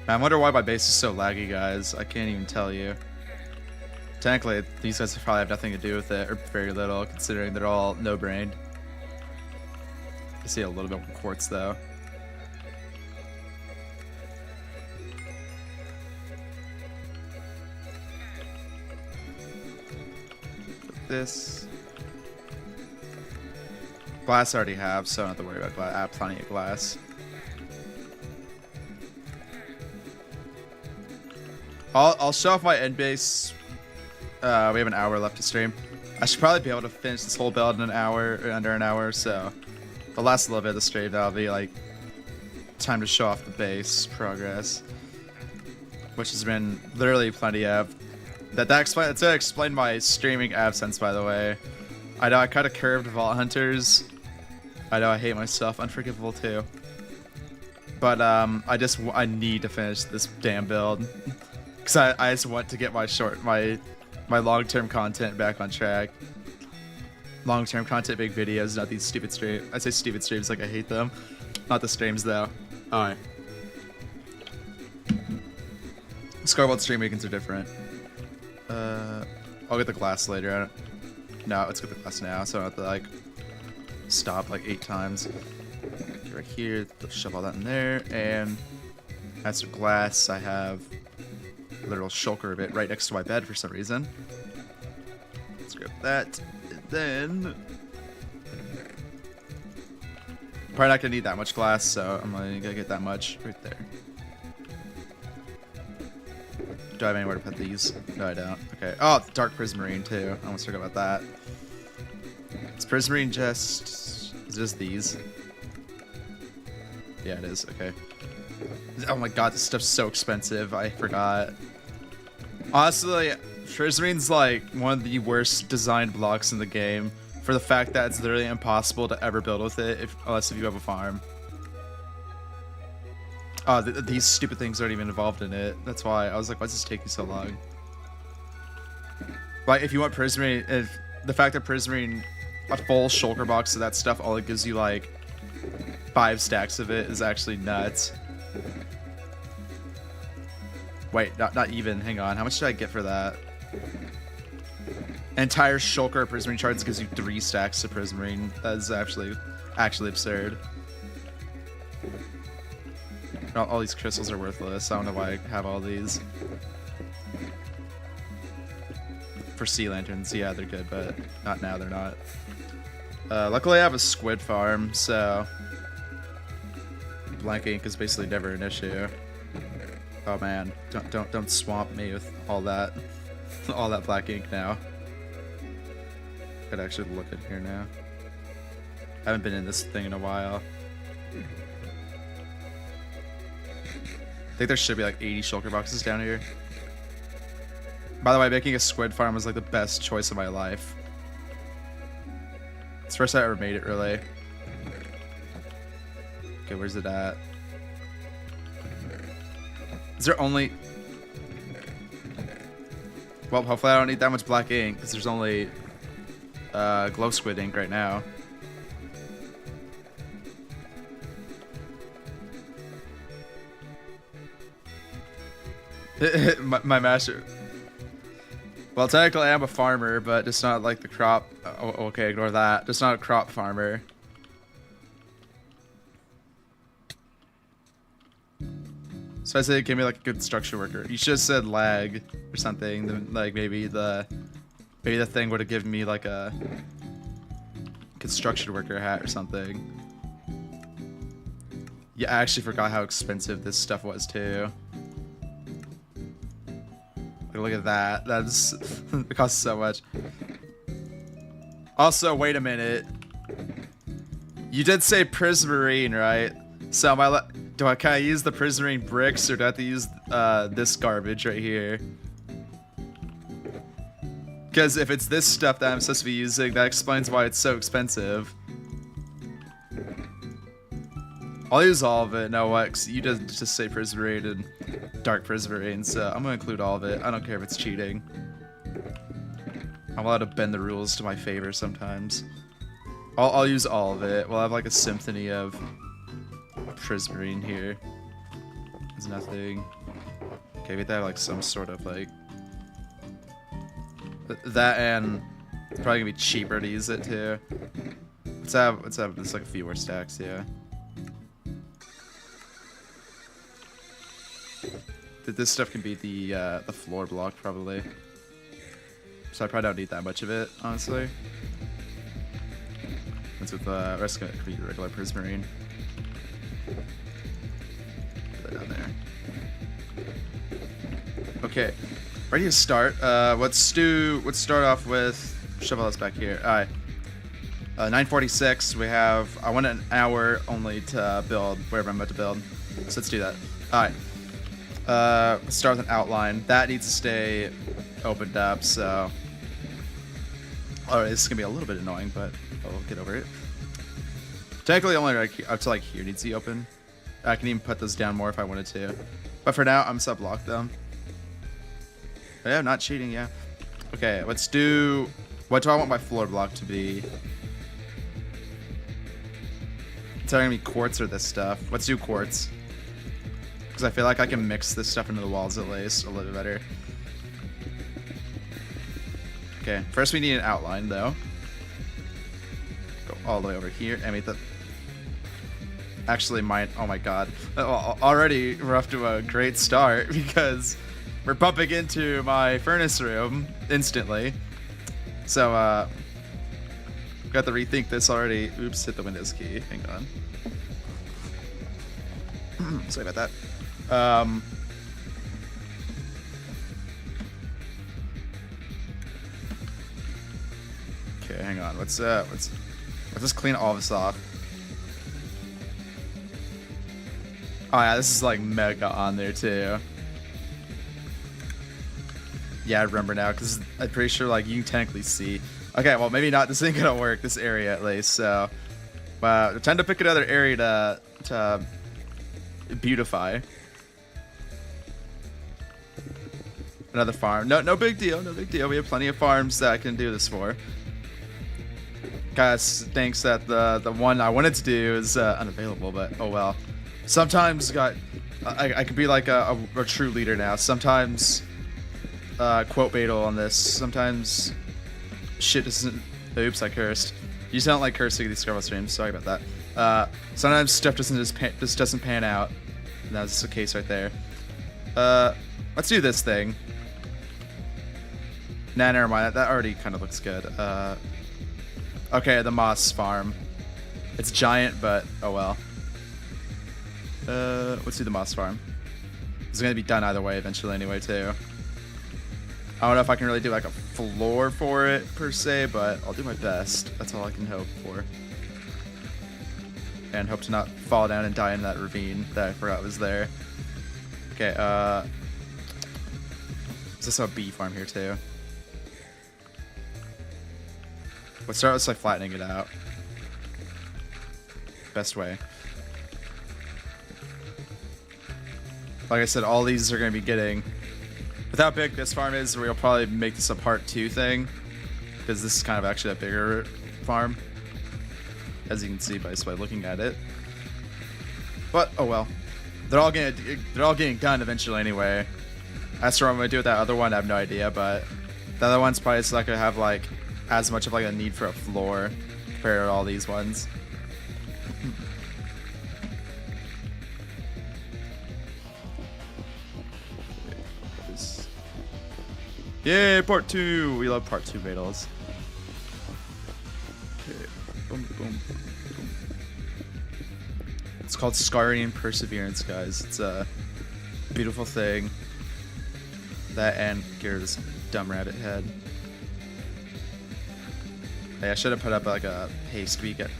I wonder why my base is so laggy, guys. I can't even tell you. Technically, these guys probably have nothing to do with it, or very little, considering they're all no-brained. I see a little bit more quartz, though. Put this. Glass I already have, so I don't have to worry about glass. I have plenty of glass. I'll show off my end base. We have an hour left to stream. I should probably be able to finish this whole build in an hour, or under an hour, so the last little bit of the stream, that'll be like time to show off the base progress, which has been literally plenty of. That's to explain my streaming absence, by the way. I know I kind of curved Vault Hunters. I know I hate myself, unforgivable too. But I need to finish this damn build. Because I just want to get my long-term content back on track. Long-term content, big videos, not these stupid streams. I say stupid streams like I hate them. Not the streams, though. Alright. Scoreboard stream weekends are different. I'll get the glass later. No, let's get the glass now, so I don't have to, like, stop, like, 8 times. Get right here, shove all that in there, and as for glass, I have a literal shulker of it right next to my bed for some reason. Let's grab that, and then probably not gonna need that much glass, so I'm gonna get that much right there. Do I have anywhere to put these? No, I don't. Okay. Oh, dark prismarine too. I almost forgot about that. Is prismarine just... Is it just these? Yeah, it is. Okay. Oh my god, this stuff's so expensive. I forgot. Honestly, prismarine's like one of the worst designed blocks in the game for the fact that it's literally impossible to ever build with it unless if you have a farm. Oh, these stupid things aren't even involved in it. That's why I was like, why is this taking so long? Like, if you want prismarine, the fact that prismarine, a full shulker box of that stuff only gives you like 5 stacks of it is actually nuts. Wait, not even. Hang on. How much did I get for that? Entire shulker of prismarine shards gives you 3 stacks of prismarine. That is actually absurd. All these crystals are worthless. I don't know why I have all these. For sea lanterns, yeah, they're good, but not now. They're not. Luckily, I have a squid farm, so blank ink is basically never an issue. Oh man, don't swamp me with all that, all that black ink now. Could actually look in here now. I haven't been in this thing in a while. I think there should be like 80 shulker boxes down here. By the way, making a squid farm was like the best choice of my life. It's the first time I ever made it, really. Okay, where's it at? Is there only... Well, hopefully I don't need that much black ink, because there's only glow squid ink right now. my master. Well, technically I am a farmer, but just not like the crop. Oh, okay, ignore that. Just not a crop farmer. So I say give me like a construction worker. You should have said lag or something. Then, like maybe the thing would have given me like a construction worker hat or something. Yeah, I actually forgot how expensive this stuff was too. Look at that. That's it costs so much. Also, wait a minute. You did say prismarine, right? So can I use the prismarine bricks, or do I have to use this garbage right here? Because if it's this stuff that I'm supposed to be using, that explains why it's so expensive. I'll use all of it. No, what? You just say prismarine and dark prismarine, so I'm gonna include all of it. I don't care if it's cheating. I'm allowed to bend the rules to my favor sometimes. I'll use all of it. We'll have like a symphony of prismarine here. There's nothing. Okay, we have to have like some sort of like that, and it's probably gonna be cheaper to use it too. Let's have this like a few more stacks, yeah. This stuff can be the floor block probably. So I probably don't need that much of it, honestly. That's with the rest of it could be regular prismarine. Put that down there. Okay, ready to start. Let's start off with shove all this back here. All right. 9:46. We have. I want an hour only to build wherever I'm about to build. So let's do that. All right. Let's start with an outline. That needs to stay opened up, so... Alright, this is gonna be a little bit annoying, but I'll get over it. Technically, only like, up to like here needs to be open. I can even put those down more if I wanted to. But for now, I'm sub-block them. Yeah, not cheating, yeah. Okay, let's do... What do I want my floor block to be? It's either gonna be quartz or this stuff. Let's do quartz. Because I feel like I can mix this stuff into the walls at least a little bit better. Okay, first we need an outline though. Go all the way over here and make the... Actually, oh my god. Already we're off to a great start because we're bumping into my furnace room instantly. So, got to rethink this already. Oops, hit the Windows key. Hang on. Sorry about that. Okay, hang on. Let's just clean all this off. Oh yeah, this is like mega on there too. Yeah, I remember now because I'm pretty sure like you can technically see. Okay, well maybe not. This ain't gonna work. This area at least. So, trying to pick another area to beautify. Another farm. No big deal. No big deal. We have plenty of farms that I can do this for. Guys, stinks that the one I wanted to do is unavailable, but oh well. Sometimes I could be like a true leader now. Sometimes quote Beetle on this. Sometimes shit doesn't. Oops, I cursed. You sound like cursing these Scrabble streams. Sorry about that. Sometimes stuff just doesn't pan out. And that's the case right there. Let's do this thing. Nah, never mind. That already kind of looks good. Okay, the moss farm. It's giant, but oh well. Let's do the moss farm. It's gonna be done either way eventually anyway, too. I don't know if I can really do like a floor for it per se, but I'll do my best. That's all I can hope for. And hope to not fall down and die in that ravine that I forgot was there. Okay, there's also a bee farm here too. Let's start with like flattening it out. Best way. Like I said, all these are going to be getting... With how big this farm is, we'll probably make this a part 2 thing. Because this is kind of actually a bigger farm. As you can see by looking at it. But, oh well. They're all getting done eventually anyway. As for what I'm gonna do with that other one, I have no idea, but the other one's probably just not gonna have like as much of like a need for a floor compared to all these ones. Yay, part 2! We love part 2 battles. Okay. Boom, boom, boom. It's called Scarring Perseverance, guys. It's a beautiful thing. That and Gear's dumb rabbit head. Hey, I should have put up like a haste beacon.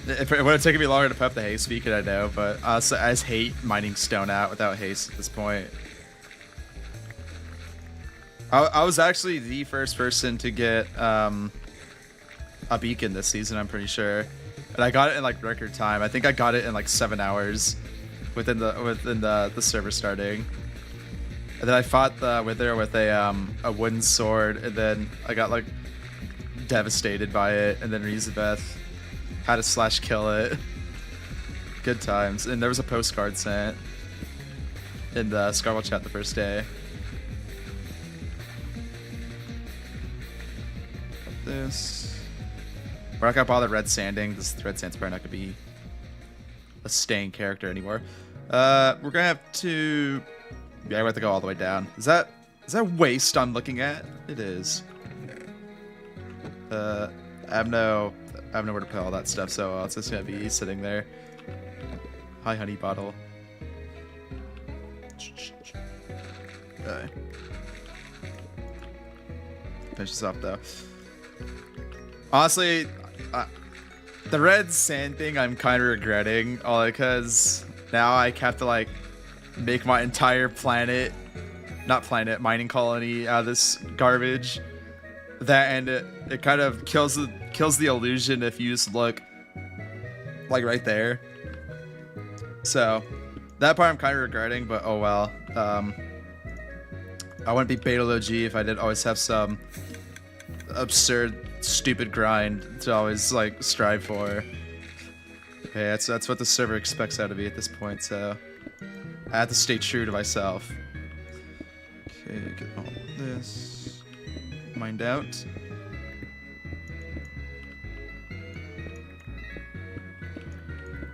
It would have taken me longer to put up the haste beacon, I know, but honestly, I just hate mining stone out without haste at this point. I was actually the first person to get a beacon this season, I'm pretty sure, and I got it in like record time. I think I got it in like 7 hours within the server starting. And then I fought the Wither with a wooden sword, and then I got like devastated by it, and then Elizabeth had to slash kill it. Good times. And there was a postcard sent in the Scarwell chat the first day. This. We're not gonna bother red sanding. This red sand's probably not gonna be a staying character anymore. We're gonna have to. Yeah, we have to go all the way down. Is that waste I'm looking at? It is. I have nowhere to put all that stuff, so it's just gonna be sitting there. Hi, honey bottle. Okay. Finish this off though. Honestly, the red sand thing I'm kind of regretting, all because now I have to like make my entire mining colony out of this garbage. That and it kind of kills the illusion if you just look like right there. So that part I'm kind of regretting, but oh well. I wouldn't be Beta OG if I didn't always have some absurd, stupid grind to always like strive for. Okay, that's what the server expects out of me at this point, so I have to stay true to myself. Okay, get all this mined out.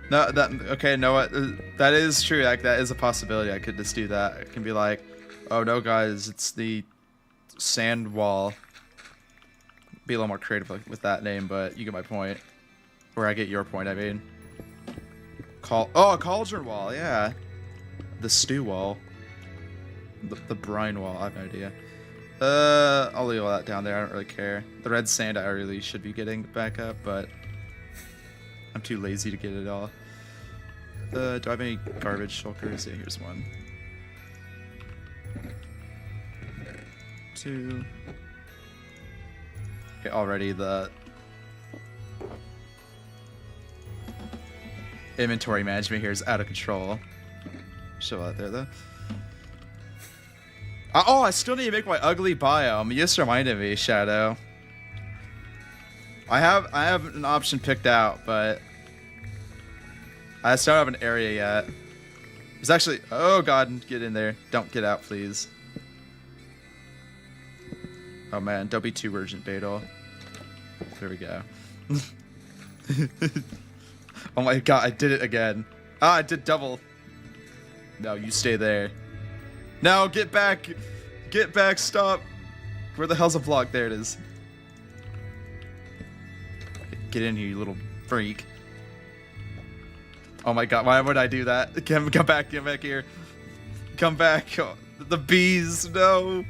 No, what? That is true. Like, that is a possibility. I could just do that. I can be like, oh no, guys, it's the sand wall. Be a little more creative with that name, but you get my point. Or I get your point, I mean. A cauldron wall, yeah. The stew wall. The brine wall, I have no idea. I'll leave all that down there, I don't really care. The red sand I really should be getting back up, but I'm too lazy to get it all. Do I have any garbage shulkers? Yeah, here's one. 2. Okay, already the inventory management here is out of control. Show that there though. Oh, I still need to make my ugly biome. You just reminded me, Shadow. I have an option picked out, but I still don't have an area yet. There's actually, oh god, get in there. Don't get out, please. Oh man, don't be too urgent, Beetle. There we go. Oh my god, I did it again. Ah, I did double. No, you stay there. No, get back. Get back, stop. Where the hell's a block? There it is. Get in here, you little freak. Oh my god, why would I do that? Come back here. Come back. Oh, the bees, no.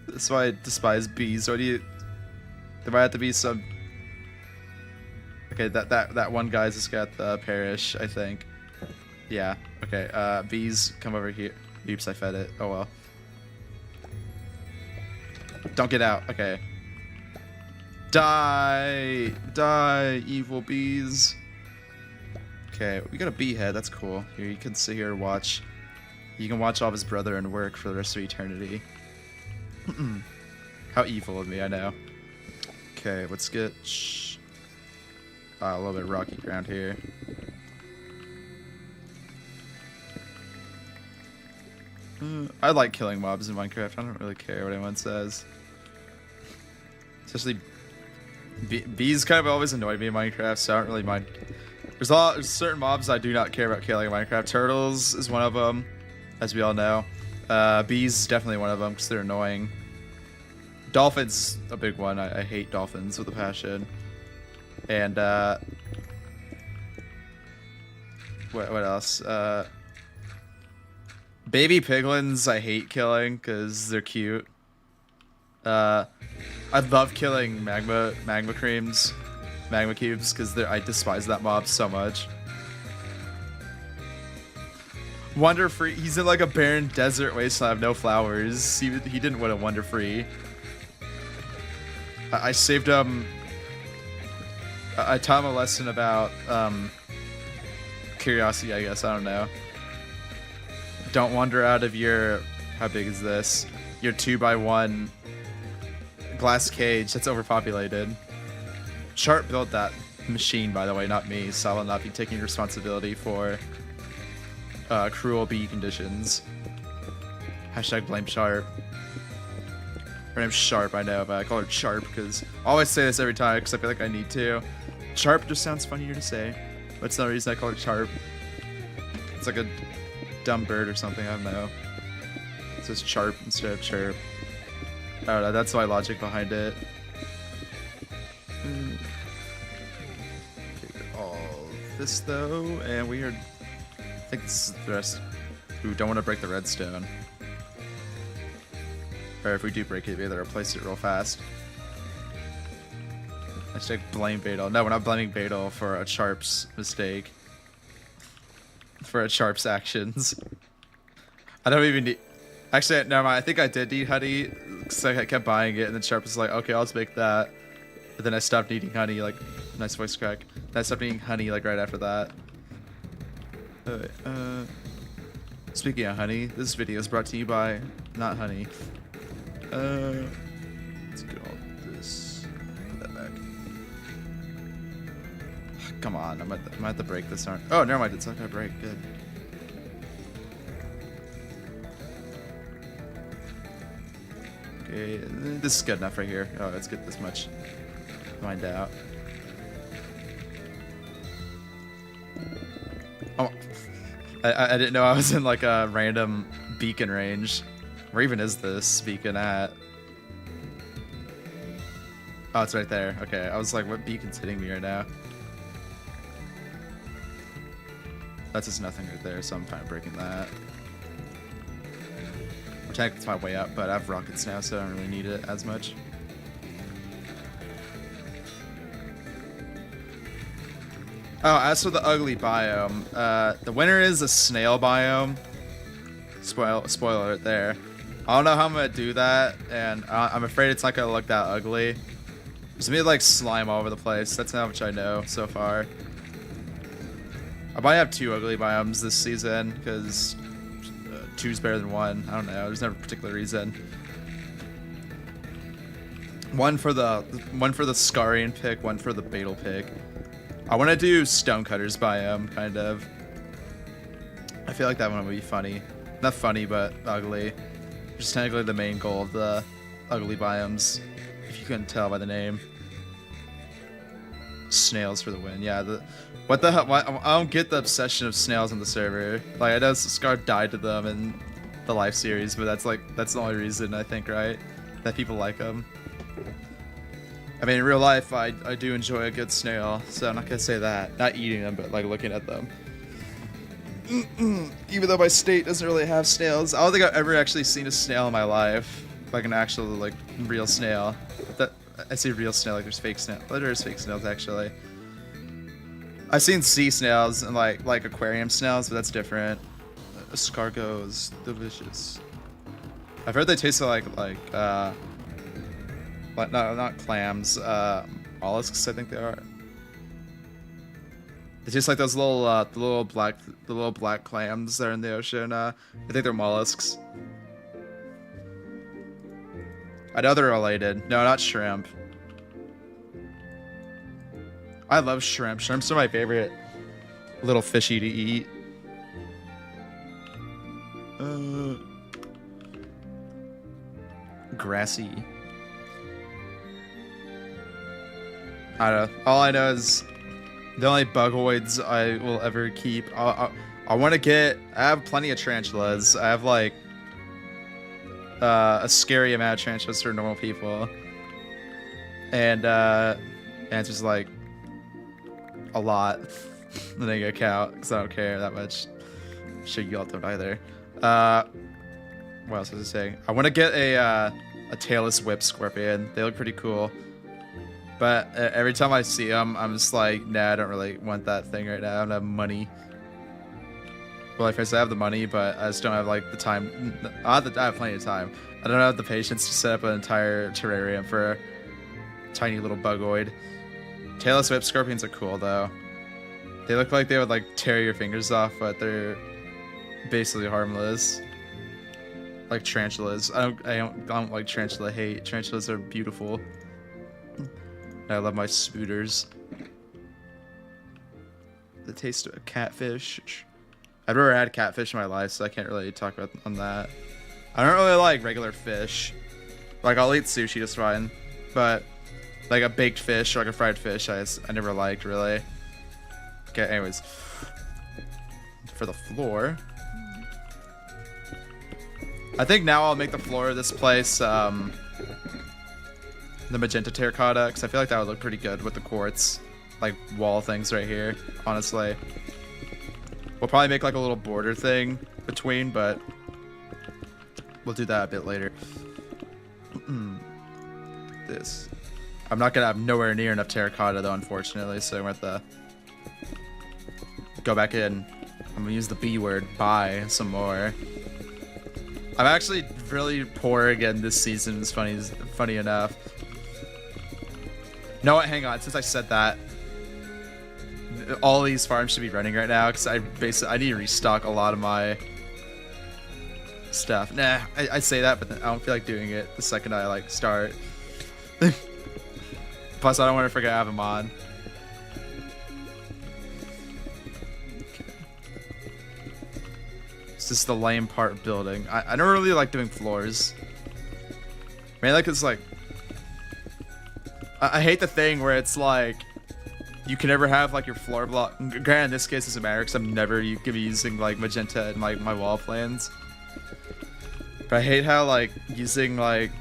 That's why I despise bees. What do you... There might have to be some... Okay, that one guy's just got the parish, I think. Yeah, okay, bees, come over here. Oops, I fed it. Oh well. Don't get out, okay. Die! Die, evil bees. Okay, we got a bee head, that's cool. Here, you can sit here and watch. You can watch all of his brother and work for the rest of eternity. How evil of me, I know. Okay, let's get a little bit of rocky ground here. I like killing mobs in Minecraft. I don't really care what anyone says. Especially bees kind of always annoyed me in Minecraft, so I don't really mind. There's certain mobs I do not care about killing in Minecraft. Turtles is one of them, as we all know. Bees definitely one of them because they're annoying. Dolphins a big one. I hate dolphins with a passion. And what else? Baby piglins I hate killing because they're cute. I love killing magma cubes because I despise that mob so much. Wonder Free, he's in like a barren desert wasteland, no flowers. He didn't win a Wonder Free. I saved him. I taught him a lesson about curiosity, I guess. I don't know. Don't wander out of your, how big is this? Your 2x1 glass cage that's overpopulated. Sharp built that machine, by the way, not me, so I will not be taking responsibility for cruel bee conditions. Hashtag blame Sharp. Her name's Sharp, I know, but I call her Sharp because I always say this every time because I feel like I need to. Sharp just sounds funnier to say, but it's no reason I call her Sharp. It's like a dumb bird or something, I don't know. It says Sharp instead of Chirp. I don't know, that's my logic behind it. Okay, all this though, and we are... I think this is the rest. Ooh, don't want to break the redstone. Or if we do break it, we either replace it real fast. Hashtag blame Beetle. No, we're not blaming Beetle for a Sharp's mistake. For a Sharp's actions. I don't even need... Actually, never mind. I think I did need honey. Because I kept buying it, and then Sharp was like, okay, I'll just make that. But then I stopped needing honey, like... Nice voice crack. Then I stopped needing honey, like, right after that. Speaking of honey, this video is brought to you by not honey. Let's get all this. Put that back. Come on, I might have to break this. Oh, never mind. It's not gonna break. Good. Okay, this is good enough right here. Oh, let's get this much mined out. Oh, I didn't know I was in like a random beacon range. Where even is this beacon at? Oh, it's right there. Okay, I was like, what beacon's hitting me right now? That's just nothing right there, so I'm fine breaking that. Technically it's my way up, but I have rockets now, so I don't really need it as much. Oh, as for the ugly biome, the winner is a snail biome. Spoiler right there. I don't know how I'm gonna do that, and I'm afraid it's not gonna look that ugly. There's gonna be like slime all over the place. That's how much I know so far. I might have 2 ugly biomes this season because 2's better than 1. I don't know. There's no particular reason. One for the Scarian pick, one for the Beetle pick. I want to do Stonecutters biome, kind of. I feel like that one would be funny. Not funny, but ugly. Which is technically the main goal of the ugly biomes, if you couldn't tell by the name. Snails for the win. Yeah, what the hell? I don't get the obsession of snails on the server. Like, I know Scar died to them in the life series, but that's the only reason, I think, right? That people like them. I mean, in real life, I do enjoy a good snail, so I'm not gonna say that. Not eating them, but like looking at them. Even though my state doesn't really have snails, I don't think I've ever actually seen a snail in my life, like an actual like real snail. That I say real snail, like there's fake snails. There's fake snails actually. I've seen sea snails and like aquarium snails, but that's different. Escargot is delicious. I've heard they taste like no, not clams, mollusks. I think they are. They taste like those little the little black clams that are in the ocean. I think they're mollusks. I know they're related. No, not shrimp. I love shrimp. Shrimps are my favorite little fishy to eat. grassy. I don't know. All I know is the only bugoids I will ever keep. I want to get. I have plenty of tarantulas. I have like a scary amount of tarantulas for normal people, and it's just like a lot. Then I go count because I don't care that much. I'm sure you all don't either. What else was I saying? I want to get a tailless whip scorpion. They look pretty cool. But every time I see them, I'm just like, nah, I don't really want that thing right now. I don't have money. Well, first I have the money, but I just don't have like the time. I have plenty of time. I don't have the patience to set up an entire terrarium for a tiny little bugoid. Tailless whip scorpions are cool though. They look like they would like tear your fingers off, but they're basically harmless. Like tarantulas. I don't like tarantula hate. Tarantulas are beautiful. I love my spooters. The taste of a catfish. I've never had catfish in my life, so I can't really talk about on that. I don't really like regular fish. Like, I'll eat sushi just fine. But, like a baked fish or like a fried fish, I never liked, really. Okay, anyways. For the floor. I think now I'll make the floor of this place, the magenta terracotta, because I feel like that would look pretty good with the quartz, like, wall things right here, honestly. We'll probably make, like, a little border thing between, but we'll do that a bit later. This. I'm not gonna have nowhere near enough terracotta, though, unfortunately, so I'm gonna have to go back in. I'm gonna use the B word, buy some more. I'm actually really poor again this season, it's funny enough. No, hang on. Since I said that, all these farms should be running right now because I need to restock a lot of my stuff. Nah, I say that, but I don't feel like doing it the second I like start. Plus, I don't want to forget I have them on. Okay. This is the lame part of building. I don't really like doing floors. Mainly because like. I hate the thing where it's like you can never have like your floor block. Granted, in this case, it doesn't matter because I'm never gonna be using like magenta in like my wall plans. But I hate how like using like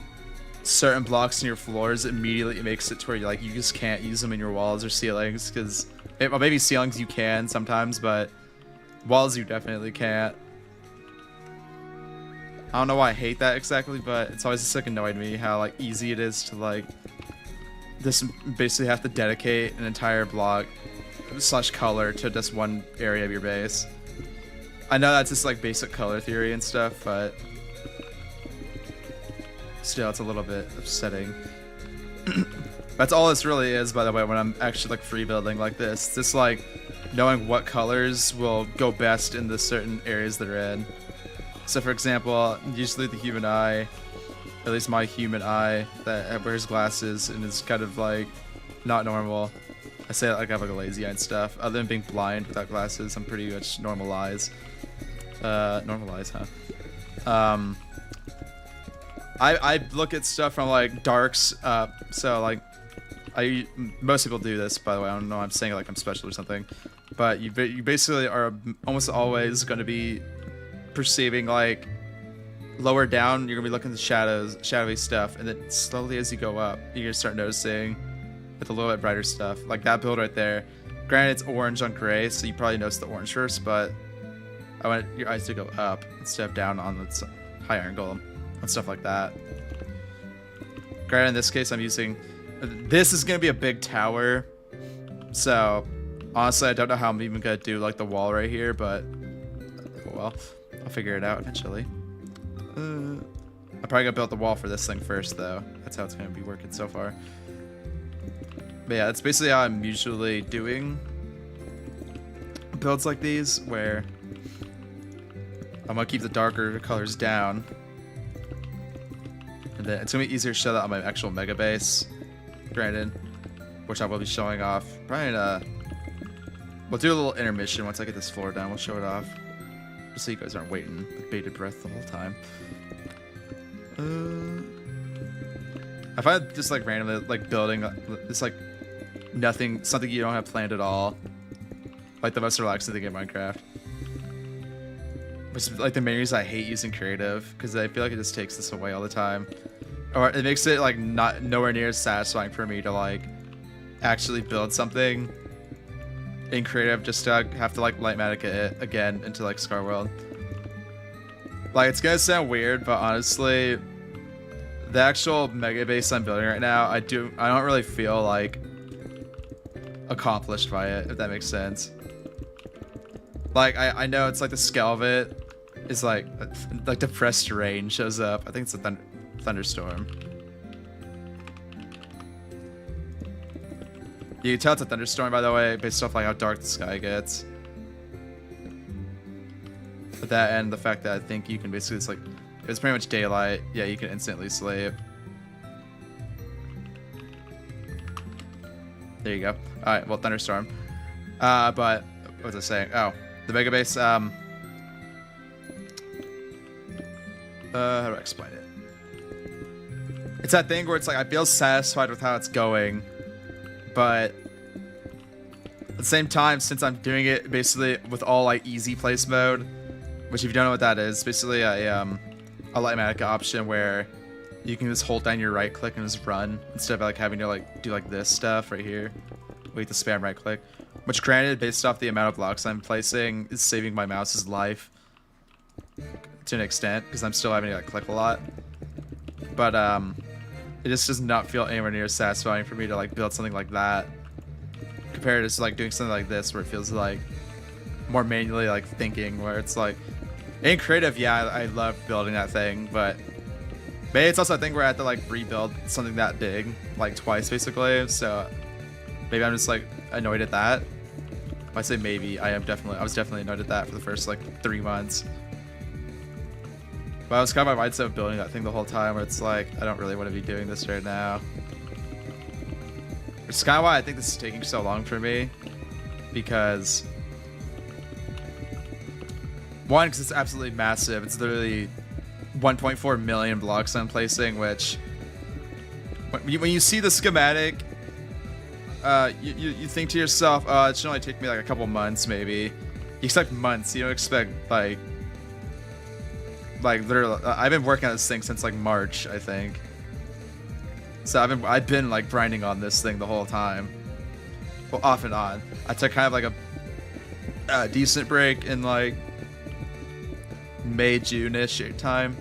certain blocks in your floors immediately makes it to where you just can't use them in your walls or ceilings because well, maybe ceilings you can sometimes, but walls you definitely can't. I don't know why I hate that exactly, but it's always just like annoyed me how like easy it is to like. This basically have to dedicate an entire block / color to just one area of your base. I know that's just like basic color theory and stuff, but still it's a little bit upsetting. That's all this really is, by the way, when I'm actually like free building like this. It's just like knowing what colors will go best in the certain areas they're in. So for example, usually the human eye, at least my human eye that wears glasses and is kind of like not normal. I say that like I have like a lazy eye and stuff. Other than being blind without glasses, I'm pretty much normalized. Normalized, huh? I look at stuff from like darks up. So like most people do this, by the way. I don't know. I'm saying it like I'm special or something, but you basically are almost always going to be perceiving like. Lower down, you're gonna be looking at the shadowy stuff, and then slowly as you go up, you're gonna start noticing with a little bit brighter stuff. Like that build right there. Granted, it's orange on gray, so you probably notice the orange first, but I want your eyes to go up instead of down on the high iron golem and stuff like that. Granted, in this case, I'm using. This is gonna be a big tower, so honestly, I don't know how I'm even gonna do like the wall right here, but well, I'll figure it out eventually. I'm probably gonna build the wall for this thing first, though. That's how it's gonna be working so far. But yeah, that's basically how I'm usually doing builds like these, where I'm gonna keep the darker colors down, and then it's gonna be easier to show that on my actual mega base. Granted, which I will be showing off. Probably we'll do a little intermission once I get this floor down. We'll show it off. Just so you guys aren't waiting with bated breath the whole time. I find just like randomly like building it's like something you don't have planned at all, like the most relaxing thing in Minecraft. Which is like the main reason I hate using creative, because I feel like it just takes this away all the time, or it makes it like nowhere near as satisfying for me to like actually build something in creative just to have to like Lightmatic it again into like Scar World. Like, it's gonna sound weird, but honestly, the actual mega base I'm building right now, I don't really feel like accomplished by it, if that makes sense. Like, I know it's like the scale of it is like depressed rain shows up. I think it's a thunderstorm. You can tell it's a thunderstorm, by the way, based off like how dark the sky gets. But that and the fact that I think you can basically, it's like, it was pretty much daylight. Yeah, you can instantly sleep. There you go. Alright, well, thunderstorm. But, what was I saying? Oh, the mega base, how do I explain it? It's that thing where it's like, I feel satisfied with how it's going, but at the same time, since I'm doing it basically with all like easy place mode, which if you don't know what that is, basically a Lightmatic option where you can just hold down your right click and just run instead of like having to like do like this stuff right here. Wait to spam right click. Which granted, based off the amount of blocks I'm placing, is saving my mouse's life to an extent, because I'm still having to like click a lot. But it just does not feel anywhere near as satisfying for me to like build something like that compared to like doing something like this where it feels like more manually like thinking, where it's like in creative, yeah, I love building that thing, but maybe it's also a thing where I have to like rebuild something that big like twice basically, so maybe I'm just like annoyed at that. If I say maybe, I was definitely annoyed at that for the first like 3 months. But I was kind of my mindset of building that thing the whole time, where it's like, I don't really want to be doing this right now. Which is kind of why I think this is taking so long for me, because one, because it's absolutely massive. It's literally 1.4 million blocks I'm placing, which when you see the schematic, you think to yourself, it should only take me like a couple months maybe. You expect months, you don't expect like literally, I've been working on this thing since like March, I think. So I've been like grinding on this thing the whole time. Well, off and on. I took kind of like a decent break in like May, June-ish time,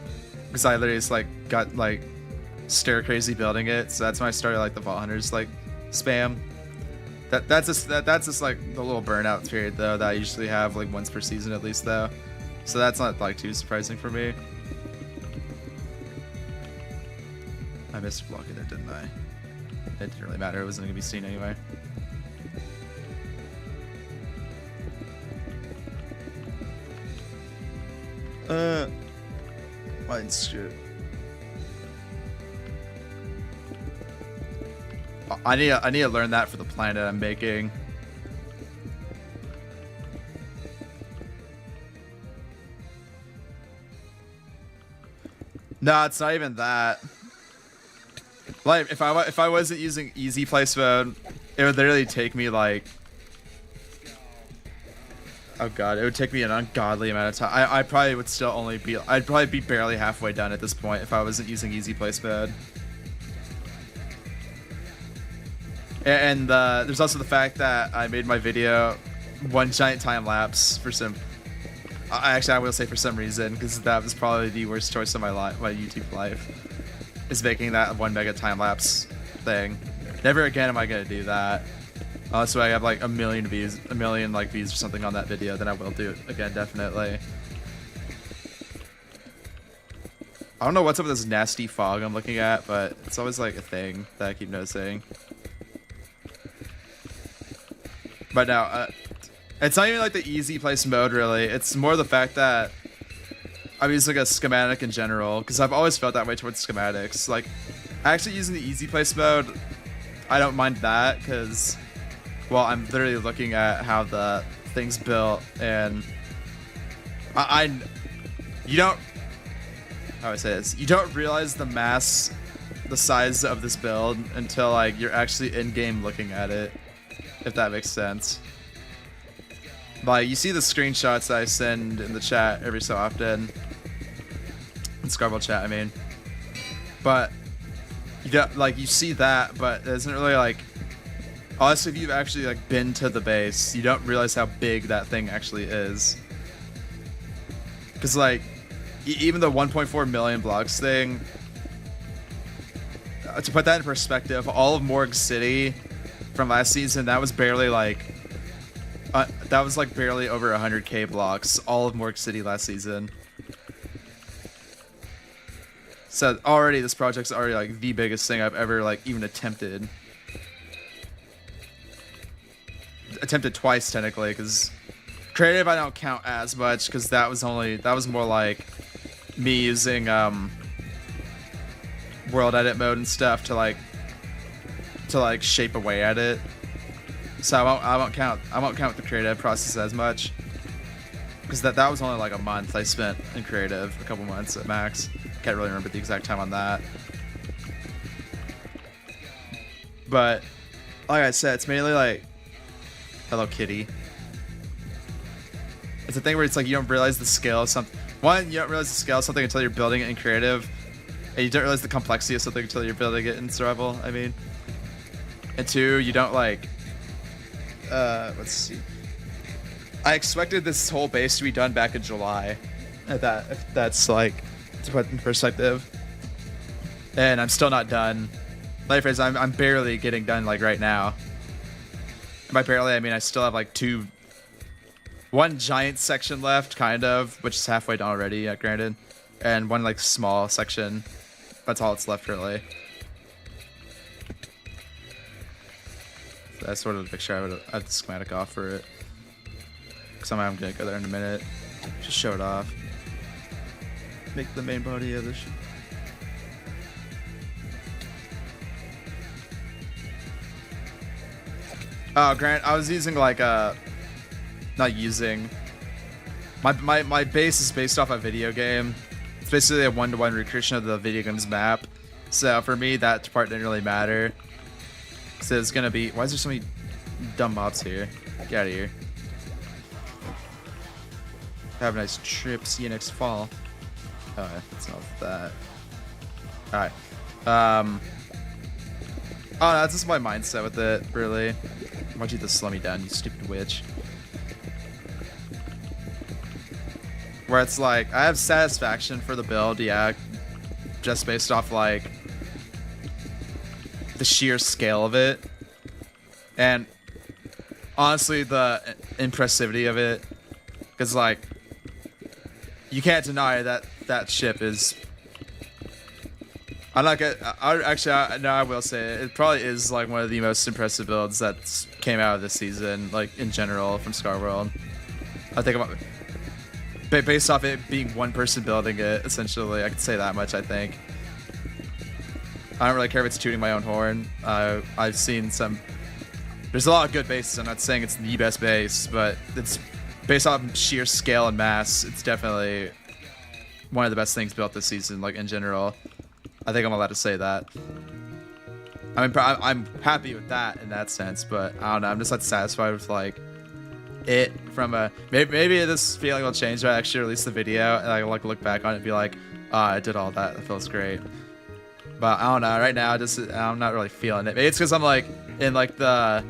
because I literally just like got like stir crazy building it. So that's when I started like the Vault Hunters like spam. That's just like the little burnout period though that I usually have like once per season at least though. So that's not like too surprising for me. I missed blocking there, didn't I? It didn't really matter. It wasn't gonna be seen anyway. Mine's screwed. I need to learn that for the planet I'm making. No, it's not even that. Like, if I wasn't using easy place mode, it would literally take me like, oh god, it would take me an ungodly amount of time. I probably would still only be, I'd probably be barely halfway done at this point if I wasn't using easy place mode. And there's also the fact that I made my video one giant time lapse for some. Actually, I will say for some reason, because that was probably the worst choice of my YouTube life, is making that 1 mega time lapse thing. Never again am I gonna do that. Unless I have like a million views or something on that video, then I will do it again, definitely. I don't know what's up with this nasty fog I'm looking at, but it's always like a thing that I keep noticing. But now, it's not even like the easy place mode really. It's more the fact that I'm using a schematic in general, because I've always felt that way towards schematics. Like, actually using the easy place mode, I don't mind that, because, well, I'm literally looking at how the thing's built, and you don't, how do I say this? You don't realize the mass the size of this build until like you're actually in game looking at it, if that makes sense. Like you see the screenshots that I send in the chat every so often, in Scarborough chat, I mean. But you got like you see that, but it isn't really like. Honestly, if you've actually like been to the base, you don't realize how big that thing actually is. Because like, even the 1.4 million blocks thing. To put that in perspective, all of Morgue City from last season, that was barely like, barely over 100k blocks. All of Morgue City last season. So already this project's already like the biggest thing I've ever like even attempted. Attempted twice technically, because creative I don't count as much because that was more like me using world edit mode and stuff to like shape away at it. So I won't count the creative process as much, because that was only like a month I spent in creative, a couple months at max. Can't really remember the exact time on that. But like I said, it's mainly like Hello Kitty. It's a thing where it's like you don't realize the scale of something. One, you don't realize the scale of something until you're building it in creative. And you don't realize the complexity of something until you're building it in survival, I mean. And two, you don't like... let's see. I expected this whole base to be done back in July. If that's like, to put in perspective. And I'm still not done. Like, I'm barely getting done like right now. And by barely, I mean I still have like one giant section left, kind of, which is halfway done already, granted. And one like small section. That's all that's left, really. So that's sort of the picture I have the schematic off for it. Somehow I'm gonna go there in a minute. Just show it off. Make the main body of this. Oh, Grant, I was using like not using. My base is based off a video game. It's basically a one-to-one recreation of the video game's map. So for me, that part didn't really matter. So it's gonna be. Why is there so many dumb mobs here? Get out of here. Have a nice trip. See you next fall. Oh, that's not that. Alright. Oh, that's just my mindset with it, really. Why'd you just slow me down, you stupid witch? Where it's like, I have satisfaction for the build, yeah. Just based off, like, the sheer scale of it. And, honestly, the impressivity of it. Because, like, you can't deny that that ship is... I'm not gonna... No, I will say it. It probably is, like, one of the most impressive builds that came out of this season, like, in general, from Scarworld. I think about... Based off it being one person building it, essentially, I could say that much, I think. I don't really care if it's tooting my own horn. I've seen some... There's a lot of good bases. I'm not saying it's the best base, but it's based off sheer scale and mass. It's definitely one of the best things built this season, like, in general. I think I'm allowed to say that. I mean, I'm happy with that in that sense, but I don't know. I'm just not satisfied with, like, it from a... Maybe this feeling will change when I actually release the video and I like look back on it and be like, oh, I did all that. That feels great. But I don't know. Right now, I'm not really feeling it. Maybe it's because I'm, like, in, like, the...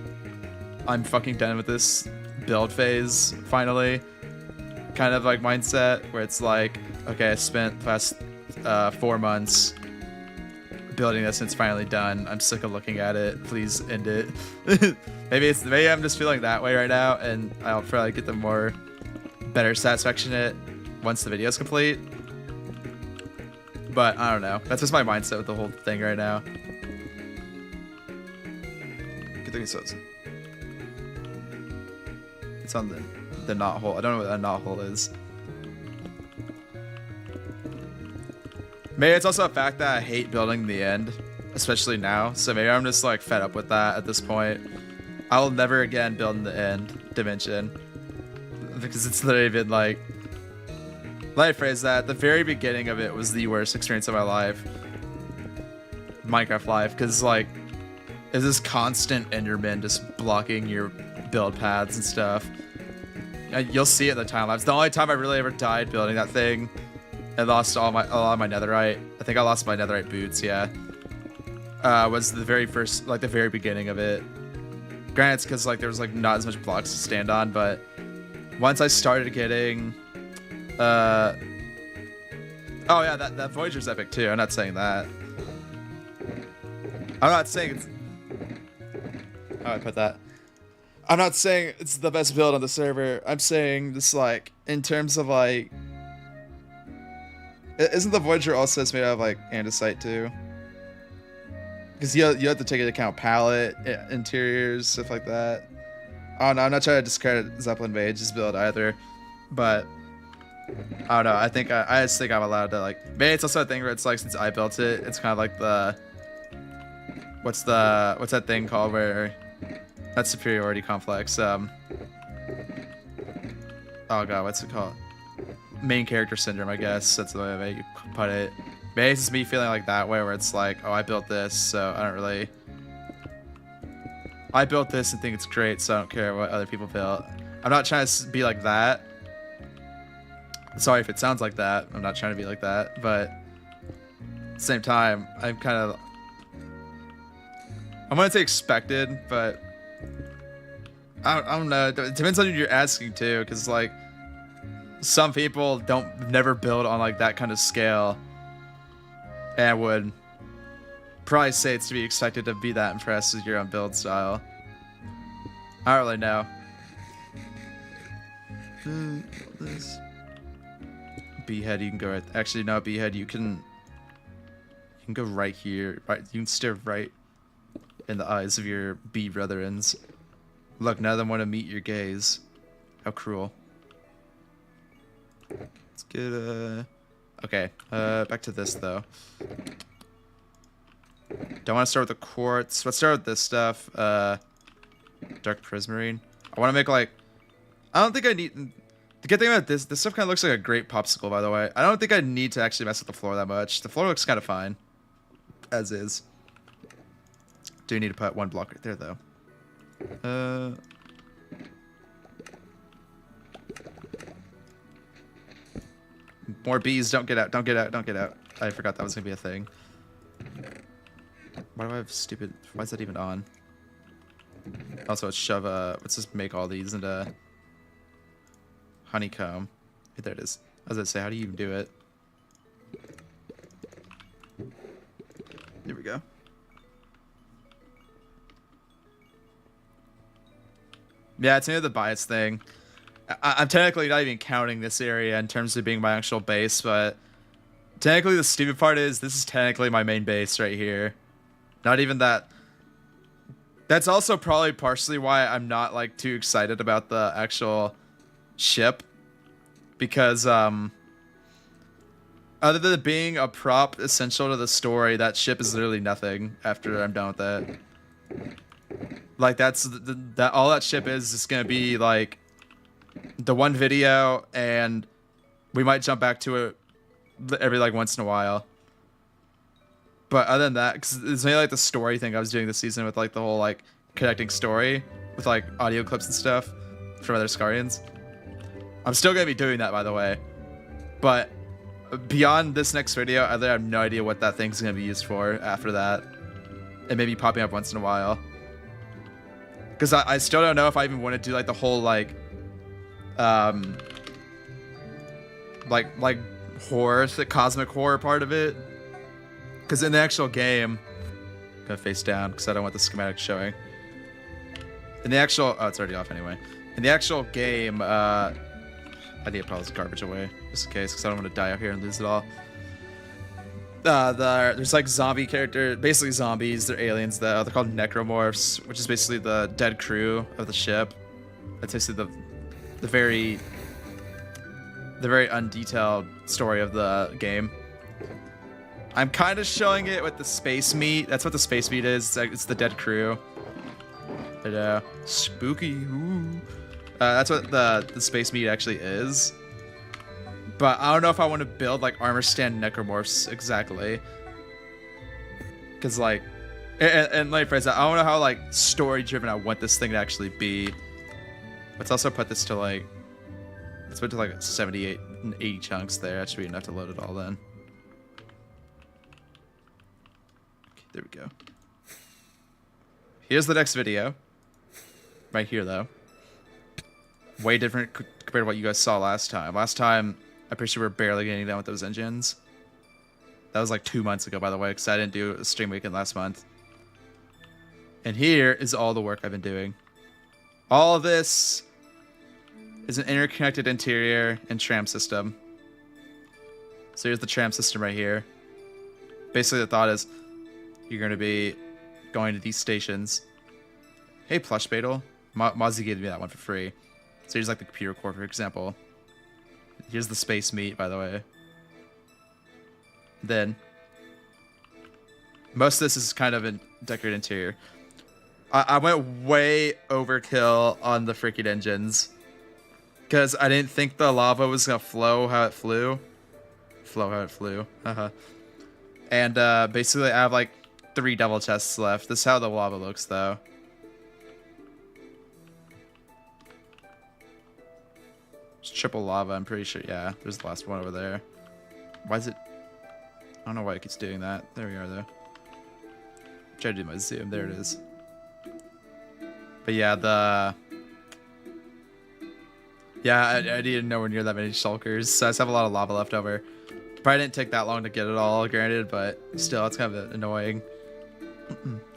I'm fucking done with this build phase, finally. Kind of, like, mindset where it's like, okay, I spent the past 4 months building this and it's finally done. I'm sick of looking at it. Please end it. maybe I'm just feeling that way right now, and I'll probably get the better satisfaction in it once the video is complete. But I don't know. That's just my mindset with the whole thing right now. Good thing it says. It's on the knot hole. I don't know what a knot hole is. Maybe it's also a fact that I hate building the end, especially now. So maybe I'm just like fed up with that at this point. I will never again build in the end dimension, because it's literally been like, let me phrase that, the very beginning of it was the worst experience of my life. Minecraft life, because like is this constant Enderman just blocking your build paths and stuff. You'll see it in the time lapse. The only time I really ever died building that thing, I lost a lot of my netherite. I think I lost my netherite boots. Yeah, was the very first, like the very beginning of it. Granted, it's because like there was like not as much blocks to stand on, but once I started getting, oh yeah, that Voyager's epic too. I'm not saying that. I'm not saying it's. How do I put that? I'm not saying it's the best build on the server. I'm saying just like in terms of like, isn't the Voyager also made out of like andesite too? Because you have to take into account palette, interiors, stuff like that. I don't know. I'm not trying to discredit Zeppelin Mage's build either, but I don't know. I think I just think I'm allowed to like. Maybe it's also a thing where it's like since I built it, it's kind of like the what's that thing called where that's superiority complex. Oh god, what's it called? Main character syndrome, I guess. That's the way you put it. Maybe it's just me feeling like that way, where it's like, oh, I built this, so I don't really. I built this and think it's great, so I don't care what other people built. I'm not trying to be like that. Sorry if it sounds like that. I'm not trying to be like that, but at the same time, I'm kind of. I'm gonna say expected, but I don't know. It depends on who you're asking too, because like some people never build on like that kind of scale, and would probably say it's to be expected to be that impressed with your own build style. I don't really know. This beehead, you can go right. Actually, no, beehead, you can go right here. Right, you can stare right in the eyes of your bee brethrens. Look, none of them want to meet your gaze. How cruel. Let's get okay, back to this though. Don't want to start with the quartz. Let's start with this stuff. Dark prismarine. I want to make like. I don't think I need. The good thing about this stuff kind of looks like a great popsicle, by the way. I don't think I need to actually mess with the floor that much. The floor looks kind of fine, as is. Do need to put one block right there though. More bees, don't get out, don't get out, don't get out. I forgot that was gonna be a thing. Why do I have stupid, why is that even on? Also, let's shove let's just make all these into honeycomb. There it is. I was gonna say, how do you even do it? Here we go. Yeah, it's maybe the bias thing. I'm technically not even counting this area in terms of being my actual base, but technically the stupid part is this is technically my main base right here. Not even that. That's also probably partially why I'm not like too excited about the actual ship, because other than it being a prop essential to the story, that ship is literally nothing after I'm done with that. Like that's that all that ship is just gonna be like the one video, and we might jump back to it every like once in a while. But other than that, because it's mainly like the story thing I was doing this season with like the whole like connecting story with like audio clips and stuff from other Scarians. I'm still gonna be doing that, by the way. But beyond this next video, I have no idea what that thing's gonna be used for after that. It may be popping up once in a while. Because I still don't know if I even want to do like the whole like horror, the cosmic horror part of it. Because in the actual game, I'm gonna face down because I don't want the schematic showing. In the actual, oh, it's already off anyway. In the actual game, I need to put all this garbage away just in case, because I don't want to die out here and lose it all. There's like zombie character, basically zombies. They're aliens. They're called necromorphs, which is basically the dead crew of the ship. That's basically the very undetailed story of the game. I'm kind of showing it with the space meat. That's what the space meat is. It's the dead crew. And, spooky. Ooh. That's what the space meat actually is. But I don't know if I want to build like armor stand necromorphs exactly. Cause like, and let me phrase that. I don't know how like story driven I want this thing to actually be. Let's also put this to like, let's put it to like 78 and 80 chunks there. That should be enough to load it all then. Okay, there we go. Here's the next video. Right here though. Way different compared to what you guys saw last time. Last time, I'm pretty sure we were barely getting done with those engines. That was like 2 months ago, by the way, because I didn't do a stream weekend last month. And here is all the work I've been doing. All of this is an interconnected interior and tram system. So here's the tram system right here. Basically, the thought is you're going to be going to these stations. Hey, Plush Beetle. Mozzie gave me that one for free. So here's like the computer core, for example. Here's the space meat, by the way. Then, most of this is kind of a decorated interior. I went way overkill on the freaking engines. Because I didn't think the lava was going to flow how it flew. And basically I have like 3 double chests left. This is how the lava looks though. It's triple lava, I'm pretty sure. Yeah, there's the last one over there. Why is it... I don't know why it keeps doing that. There we are, though. Try to do my zoom. There it is. But yeah, I didn't nowhere near that many shulkers, so I just have a lot of lava left over. Probably didn't take that long to get it all, granted, but still, it's kind of annoying.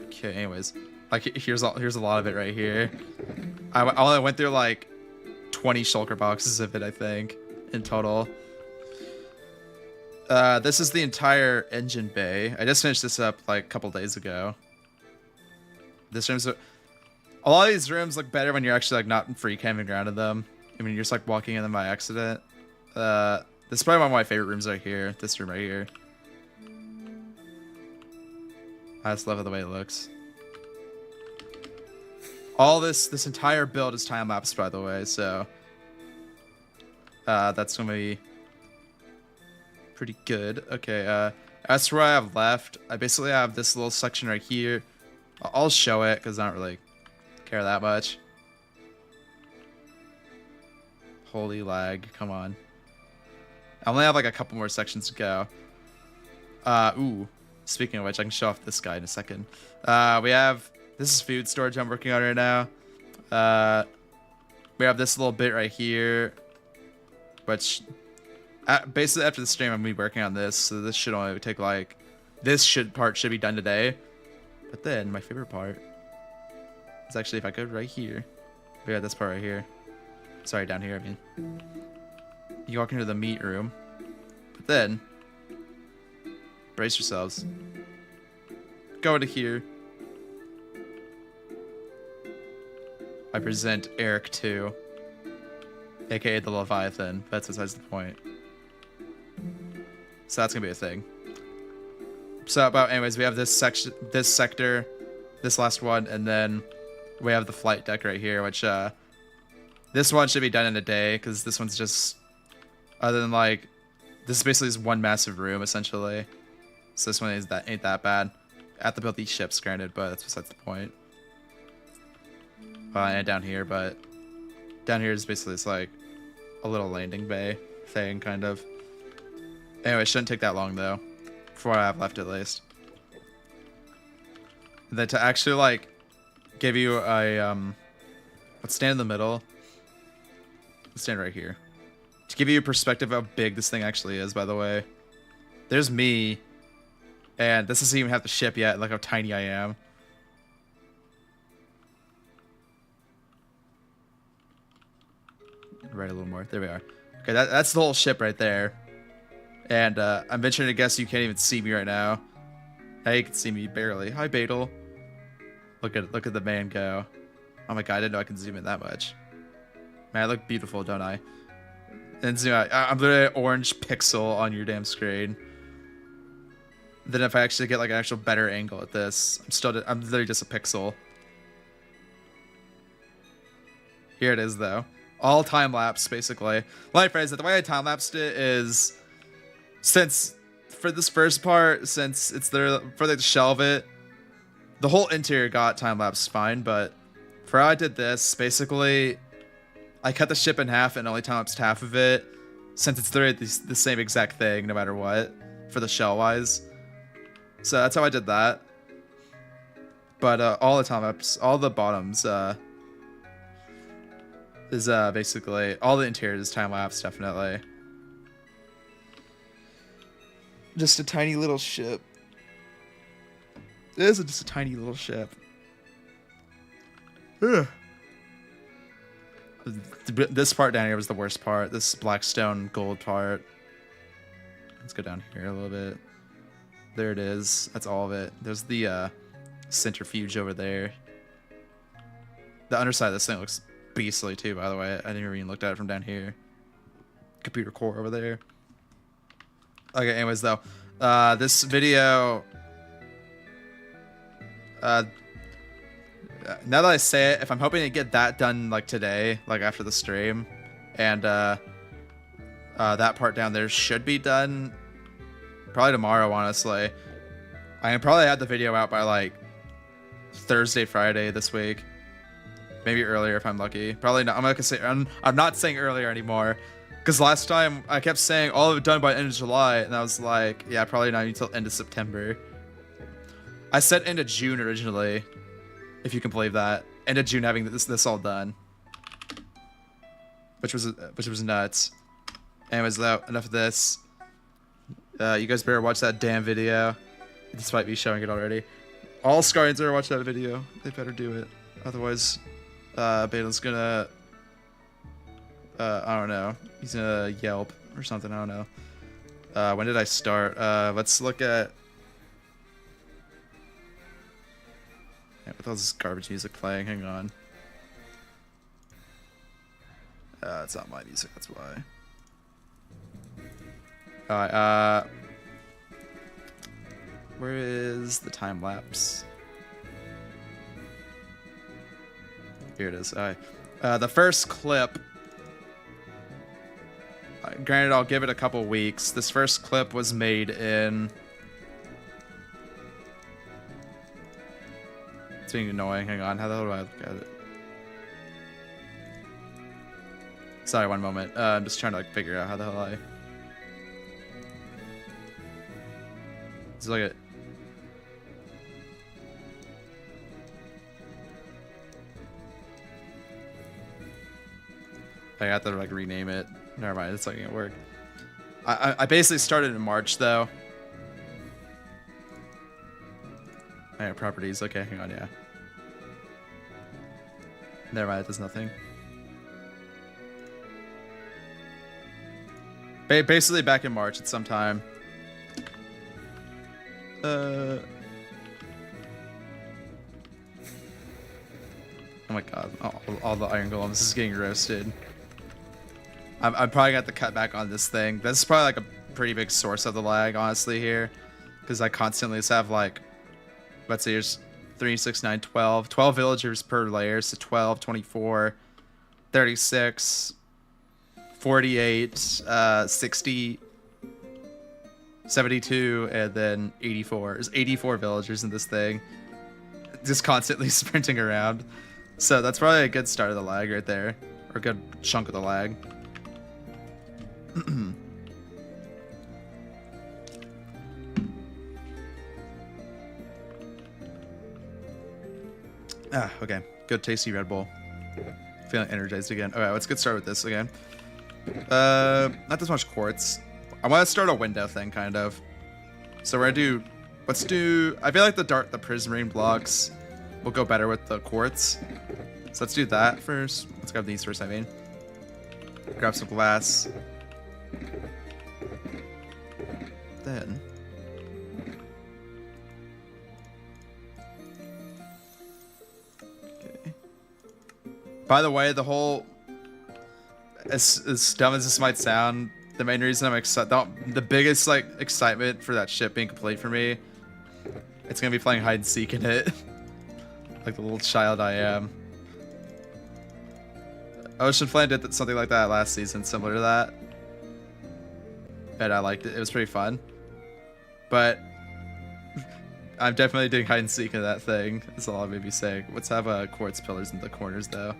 Okay, anyways. Like, here's a lot of it right here. I only went through, like, 20 shulker boxes of it, I think, in total. This is the entire engine bay. I just finished this up like a couple days ago. This room's a lot of these rooms look better when you're actually like not free camping around in them. I mean, you're just like walking in them by accident. This is probably one of my favorite rooms right here. This room right here. I just love the way it looks. All this entire build is time lapse, by the way. So that's gonna be pretty good. Okay, as for what I have left, I basically have this little section right here. I'll show it because I don't really care that much. Holy lag, come on. I only have like a couple more sections to go. Ooh, speaking of which, I can show off this guy in a second. We have, this is food storage I'm working on right now. We have this little bit right here, which basically after the stream I'm gonna be working on this, so this should only take like, part should be done today. But then my favorite part is actually if I go right here. We got this part right here. Sorry, down here, I mean. You walk into the meat room, but then brace yourselves. Go into here. I present Eric 2, aka the Leviathan. That's besides the point. So that's gonna be a thing. So, but anyways, we have this section, this sector, this last one, and then we have the flight deck right here, which this one should be done in a day because this one's just, other than like, this is basically just one massive room essentially. So this one ain't that bad. I have to build these ships, granted, but that's besides the point. And down here, but down here is basically it's like a little landing bay thing, kind of. Anyway, it shouldn't take that long though, for what I have left at least. And then to actually like give you a let's stand in the middle. Let's stand right here. To give you a perspective of how big this thing actually is, by the way. There's me, and this doesn't even have the ship yet, like how tiny I am. Right, a little more. There we are. Okay, that's the whole ship right there. And I'm venturing to guess you can't even see me right now. Now you can see me barely. Hi, Beetle. Look at the man go. Oh my god, I didn't know I can zoom in that much. Man, I look beautiful, don't I? And zoom out. I'm literally an orange pixel on your damn screen. Then if I actually get like an actual better angle at this, I'm literally just a pixel. Here it is though. All time lapse basically. Well, I phrase it, the way I time lapsed it is, since for this first part, since it's there for like to shelve it, the whole interior got time lapse fine, but for how I did this, basically, I cut the ship in half and only time lapsed half of it, since it's literally the same exact thing no matter what for the shell wise. So that's how I did that. But all the time lapse, all the bottoms is basically all the interior is time lapse definitely. Just a tiny little ship. It is just a tiny little ship. Ugh. This part down here was the worst part. This blackstone gold part. Let's go down here a little bit. There it is. That's all of it. There's the centrifuge over there. The underside of this thing looks beastly too, by the way. I didn't even look at it from down here. Computer core over there. Okay, anyways though. This video... now that I say it, if I'm hoping to get that done like today, like after the stream, and that part down there should be done probably tomorrow, honestly. I can probably have the video out by like Thursday, Friday this week. Maybe earlier if I'm lucky. Probably not. I'm not saying earlier anymore. Because last time I kept saying all of it done by end of July, and I was like, yeah, probably not until end of September. I said end of June originally, if you can believe that. End of June having this all done, which was nuts. Anyways, though, enough of this. You guys better watch that damn video, despite me showing it already. All Scardians better watch that video. They better do it, otherwise, Baden's gonna. I don't know. He's gonna Yelp or something. I don't know. When did I start? Let's look at. Yeah, with all this garbage music playing, hang on. It's not my music, that's why. Alright, where is the time lapse? Here it is. Alright. The first clip. Granted, I'll give it a couple weeks. This first clip was made in. It's being annoying. Hang on. How the hell do I look at it? Sorry, one moment. I'm just trying to like figure out how the hell I. Let's look at. I have to like rename it. Never mind. It's not gonna work. I basically started in March though. Alright, properties. Okay, hang on, yeah. Never mind, it does nothing. Basically back in March at some time. Oh my god, all the iron golems. This is getting roasted. I'm probably gonna have to cut back on this thing. This is probably like a pretty big source of the lag, honestly, here. Because I constantly just have like, let's see, here's 3, 6, 9, 12. 12 villagers per layer, so 12, 24, 36, 48, 60, 72, and then 84. There's 84 villagers in this thing. Just constantly sprinting around. So that's probably a good start of the lag right there. Or a good chunk of the lag. Okay. Good tasty Red Bull. Feeling energized again. Alright, let's get started with this again. Not this much quartz. I want to start a window thing, kind of. So we're gonna do... Let's do... I feel like the prismarine blocks will go better with the quartz. So let's do that first. Let's grab these first, I mean. Grab some glass. Then... Okay. By the way, the whole... As dumb as this might sound, the main reason I'm excited... The biggest, like, excitement for that ship being complete for me... It's gonna be playing hide and seek in it. Like the little child I am. Ocean Flame did something like that last season, similar to that. And I liked it. It was pretty fun. But I'm definitely doing hide and seek in that thing. That's all I may be saying. Let's have quartz pillars in the corners, though.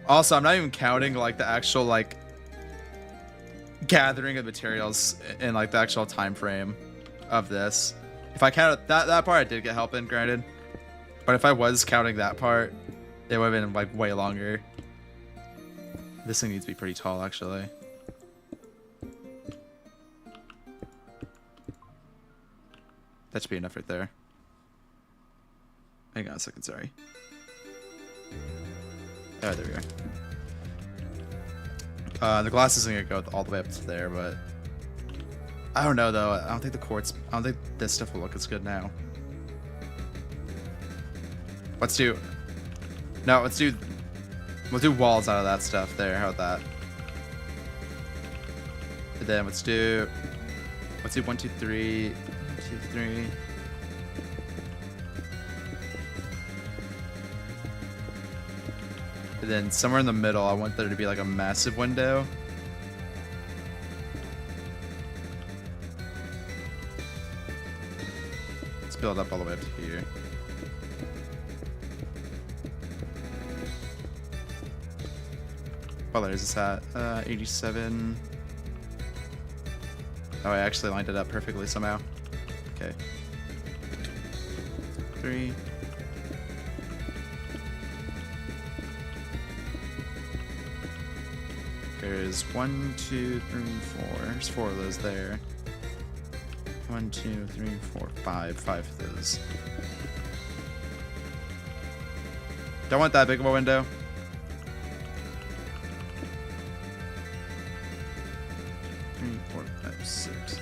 Also, I'm not even counting like the actual like gathering of materials in like the actual time frame of this. If I counted that part, I did get help in, granted. But if I was counting that part, it would have been like way longer. This thing needs to be pretty tall, actually. That should be enough right there. Hang on a second, sorry. Oh, there we are. The glass isn't gonna go all the way up to there, but I don't know though. I don't think this stuff will look as good now. We'll do walls out of that stuff there. How about that? And then let's do 1, 2, 3, 1, 2, 3. And then somewhere in the middle, I want there to be like a massive window. Let's build up all the way up to here. What color is this at? 87. Oh, I actually lined it up perfectly somehow. Okay. 3. There's 1, 2, 3, 4. There's 4 of those there. 1, 2, 3, 4, 5. 5 of those. Don't want that big of a window. 3, 4, 5, 6.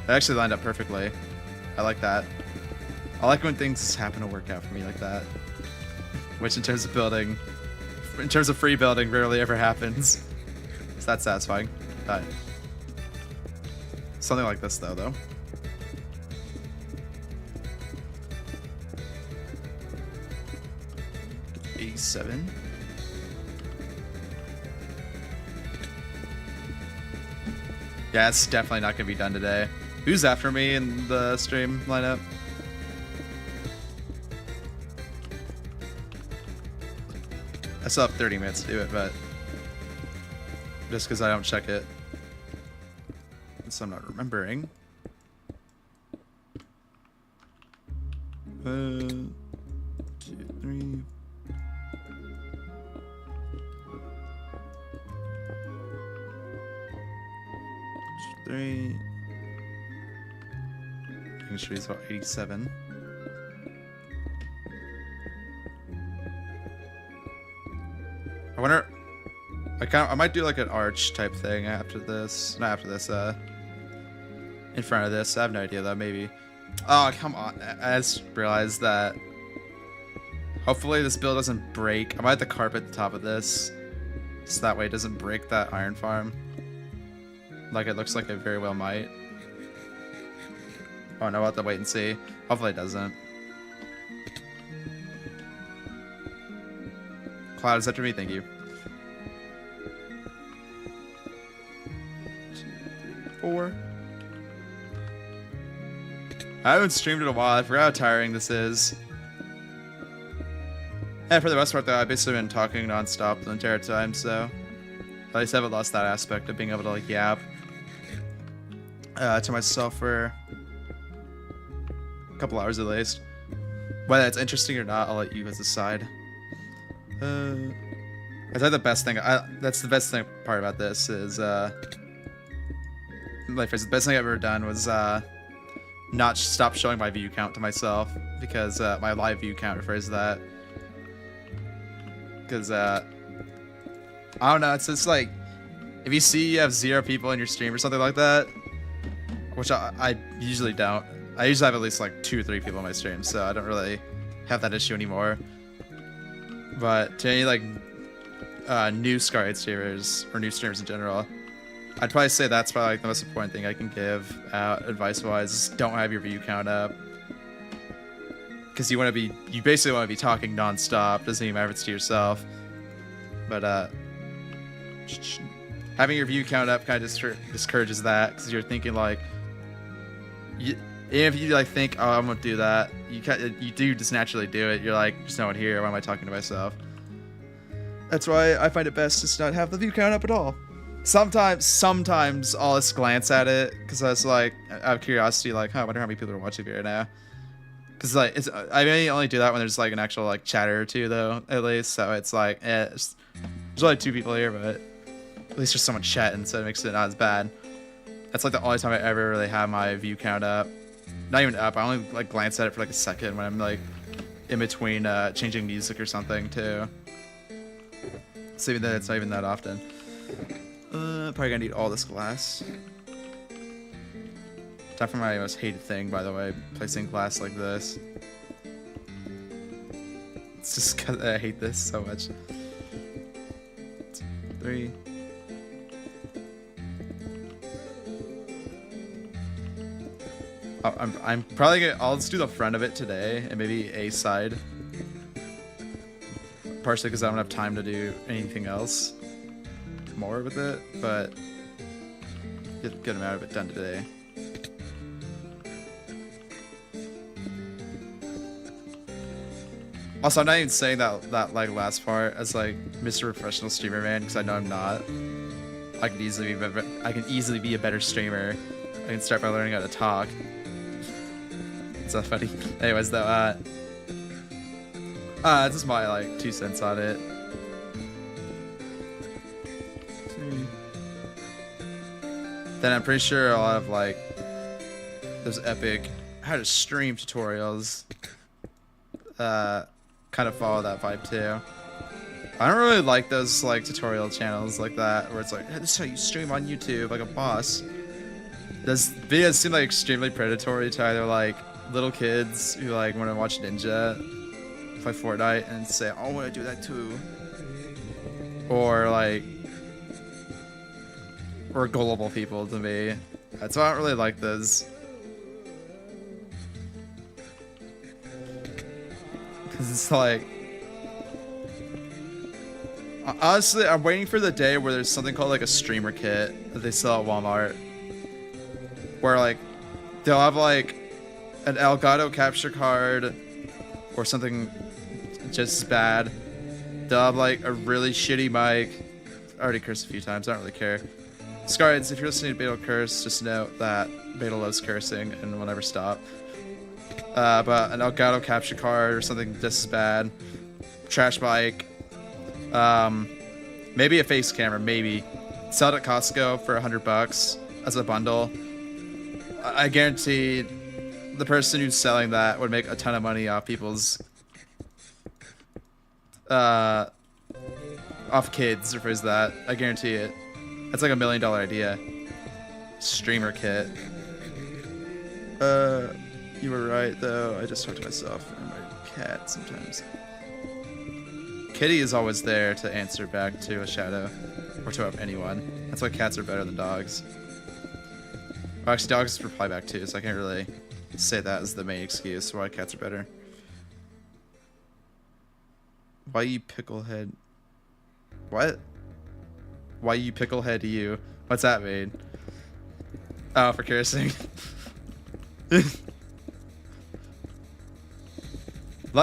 That actually lined up perfectly. I like that. I like when things happen to work out for me like that. Which in terms of building, in terms of free building, rarely ever happens. So that's satisfying. Something like this though. 87. Yeah, it's definitely not gonna be done today. Who's after me in the stream lineup? I still have 30 minutes to do it, but just because I don't check it, so I'm not remembering. 2, 3. Making sure he's about 87. I wonder. I might do like an arch type thing after this. Not after this. In front of this. I have no idea though. Maybe. Oh come on! I just realized that. Hopefully this build doesn't break. I might have to carpet the top of this, so that way it doesn't break that iron farm. Like it looks like it very well might. Oh no! I'll have to wait and see. Hopefully it doesn't. Cloud is after me, thank you. 2, 3, 4. I haven't streamed in a while. I forgot how tiring this is. And for the most part, though, I've basically been talking nonstop the entire time, so at least I haven't lost that aspect of being able to like yap to myself for a couple hours at least. Whether it's interesting or not, I'll let you guys decide. I think the best thing. That's the best thing part about this is like the best thing I've ever done was not stop showing my view count to myself, because my live view count refers to that. Because I don't know, it's just like if you see you have 0 people in your stream or something like that, which I usually don't. I usually have at least like 2 or 3 people in my stream, so I don't really have that issue anymore. But to any like new Scarlet streamers or new streamers in general, I'd probably say that's probably like the most important thing I can give out advice-wise. Don't have your view count up, because you basically want to be talking nonstop, doesn't even matter if it's to yourself. But having your view count up kind of discourages that, because you're thinking like, even if you like think, oh, I'm gonna do that, you do just naturally do it. You're like, there's no one here. Why am I talking to myself? That's why I find it best to not have the view count up at all. Sometimes I'll just glance at it because I was like, out of curiosity, like, I wonder how many people are watching me right now. Because like, I may only do that when there's like an actual like chatter or two though, at least. So it's like, there's only 2 people here, but at least there's someone chatting, so it makes it not as bad. That's like the only time I ever really have my view count up. Not even up. I only like glance at it for like a second when I'm like in between changing music or something too. So even then, it's not even that often. Probably gonna need all this glass. Time for my most hated thing, by the way, placing glass like this. It's just because I hate this so much. 3. I'm probably gonna. I'll just do the front of it today and maybe a side. Partially because I don't have time to do anything else more with it, but get a good amount of it done today. Also, I'm not even saying that like last part as like Mr. Professional Streamer Man, because I know I'm not. I can easily be a better streamer. I can start by learning how to talk. It's not funny. Anyways, though, this is my like 2 cents on it. Then I'm pretty sure I'll have like those epic how to stream tutorials. Kind of follow that vibe too. I don't really like those like tutorial channels like that where it's like, hey, this is how you stream on YouTube like a boss. Those videos seem like extremely predatory to either like little kids who like want to watch Ninja play Fortnite and say, oh, I want to do that too, or gullible people to me. That's why I don't really like those. Cause it's like, honestly, I'm waiting for the day where there's something called like a streamer kit that they sell at Walmart, where like they'll have like an Elgato capture card or something just as bad. They'll have like a really shitty mic. I already cursed a few times. I don't really care. Scards, if you're listening to Beetle curse, just note that Beetle loves cursing and will never stop. But an Elgato capture card or something just as bad. Trash mic. Maybe a face camera, maybe. Sell it at Costco for $100 as a bundle. I guarantee the person who's selling that would make a ton of money off people's off kids, or is that? I guarantee it. That's like $1 million idea. Streamer kit. You were right though. I just talk to myself and my cat sometimes. Kitty is always there to answer back to a shadow or to anyone. That's why cats are better than dogs. Well, actually, dogs reply back too, so I can't really say that as the main excuse why cats are better. Why you picklehead? What? Why you picklehead you? What's that mean? Oh, for cursing.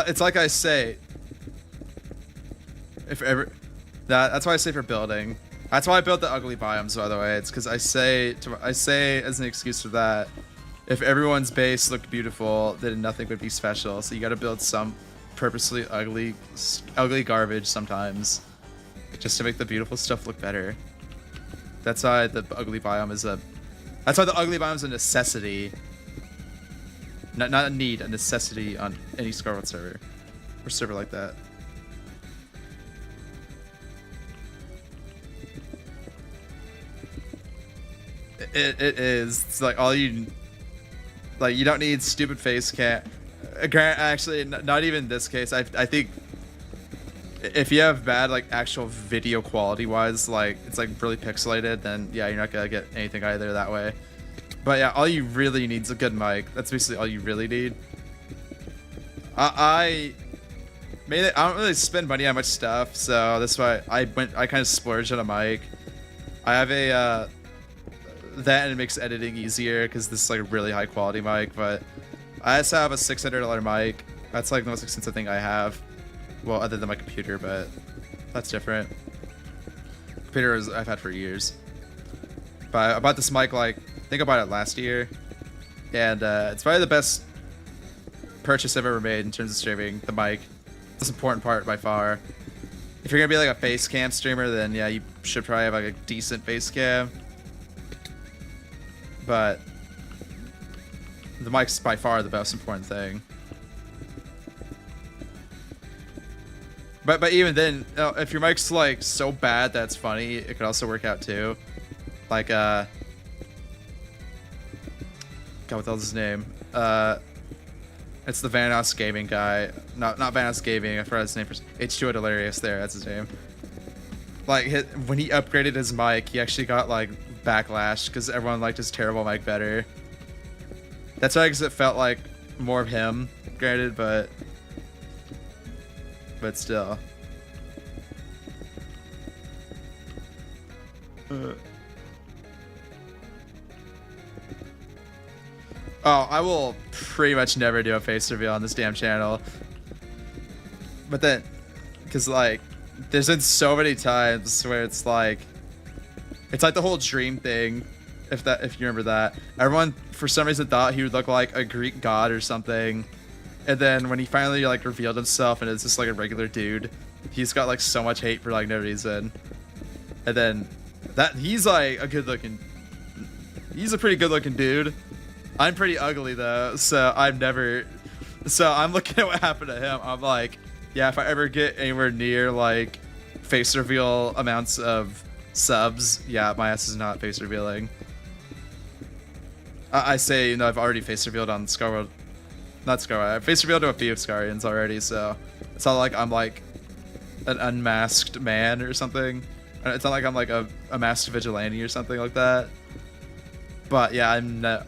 It's like I say. If ever, that's why I say for building. That's why I built the ugly biomes, by the way. It's because I say as an excuse for that, if everyone's base looked beautiful, then nothing would be special. So you got to build some purposely ugly garbage sometimes, just to make the beautiful stuff look better. That's why the ugly biome is a. That's why the ugly biome is a necessity. Not a need, a necessity on any Scarlet server or server like that. It is. It's like all you. Like you don't need stupid face cam. Actually, not even in this case. I think if you have bad like actual video quality wise, like it's like really pixelated, then yeah, you're not gonna get anything either that way. But yeah, all you really need is a good mic. That's basically all you really need. I mainly, I don't really spend money on much stuff, so that's why I kind of splurged on a mic. I have a that, and it makes editing easier because this is like a really high quality mic. But I also have a $600 mic. That's like the most expensive thing I have. Well, other than my computer, but that's different. Computer I've had for years. But I bought this mic like I think I bought it last year, and it's probably the best purchase I've ever made in terms of streaming. The mic, it's an important part by far. If you're gonna be like a face cam streamer, then yeah, you should probably have like a decent face cam. But the mic's by far the most important thing. But even then, if your mic's like so bad that's funny, it could also work out too. Like God, what the hell's his name? It's the Vanoss Gaming guy. Not Vanoss Gaming. I forgot his name. H2O Delirious. There, that's his name. Like when he upgraded his mic, he actually got like backlash because everyone liked his terrible mic better. That's why, because it felt like more of him, granted, but still. Oh, I will pretty much never do a face reveal on this damn channel. But then, because like, there's been so many times where it's like the whole dream thing. If you remember that, everyone for some reason thought he would look like a Greek god or something, and then when he finally like revealed himself and it's just like a regular dude, he's got like so much hate for like no reason. And then he's like a pretty good looking dude. I'm pretty ugly though, so I'm looking at what happened to him. I'm like, yeah, if I ever get anywhere near like face reveal amounts of subs, yeah, my ass is not face revealing. I say, you know, I've already face revealed on Scarworld. Not Scarworld, I've face revealed to a few of Scarians already, so it's not like I'm like an unmasked man or something. It's not like I'm like a masked vigilante or something like that. But yeah,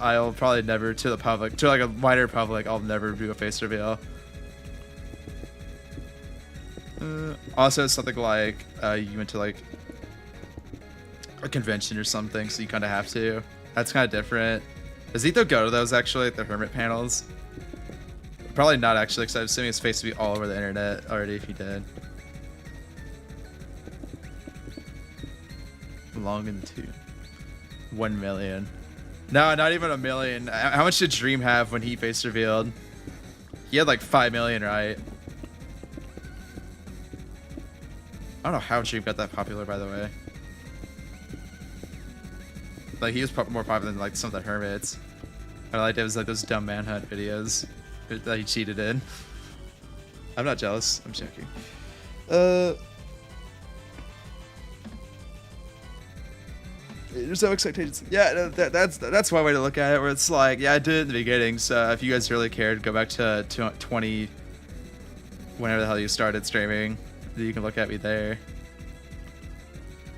I'll probably never to the public, to like a wider public, I'll never do a face reveal. Also, something like you went to like a convention or something, so you kind of have to. That's kind of different. Does Etho go to those actually, like the hermit panels? Probably not actually, because I'm assuming his face would be all over the internet already if he did. Long in the tooth. 1 million. No, not even a million. How much did Dream have when he face revealed? He had like 5 million, right? I don't know how Dream got that popular, by the way. Like, he was more popular than like some of the hermits. I liked it was like those dumb manhunt videos that he cheated in. I'm not jealous. I'm joking. There's no expectations. Yeah, that's one way to look at it. Where it's like, yeah, I did it in the beginning. So if you guys really cared, go back to 20, whenever the hell you started streaming. You can look at me there.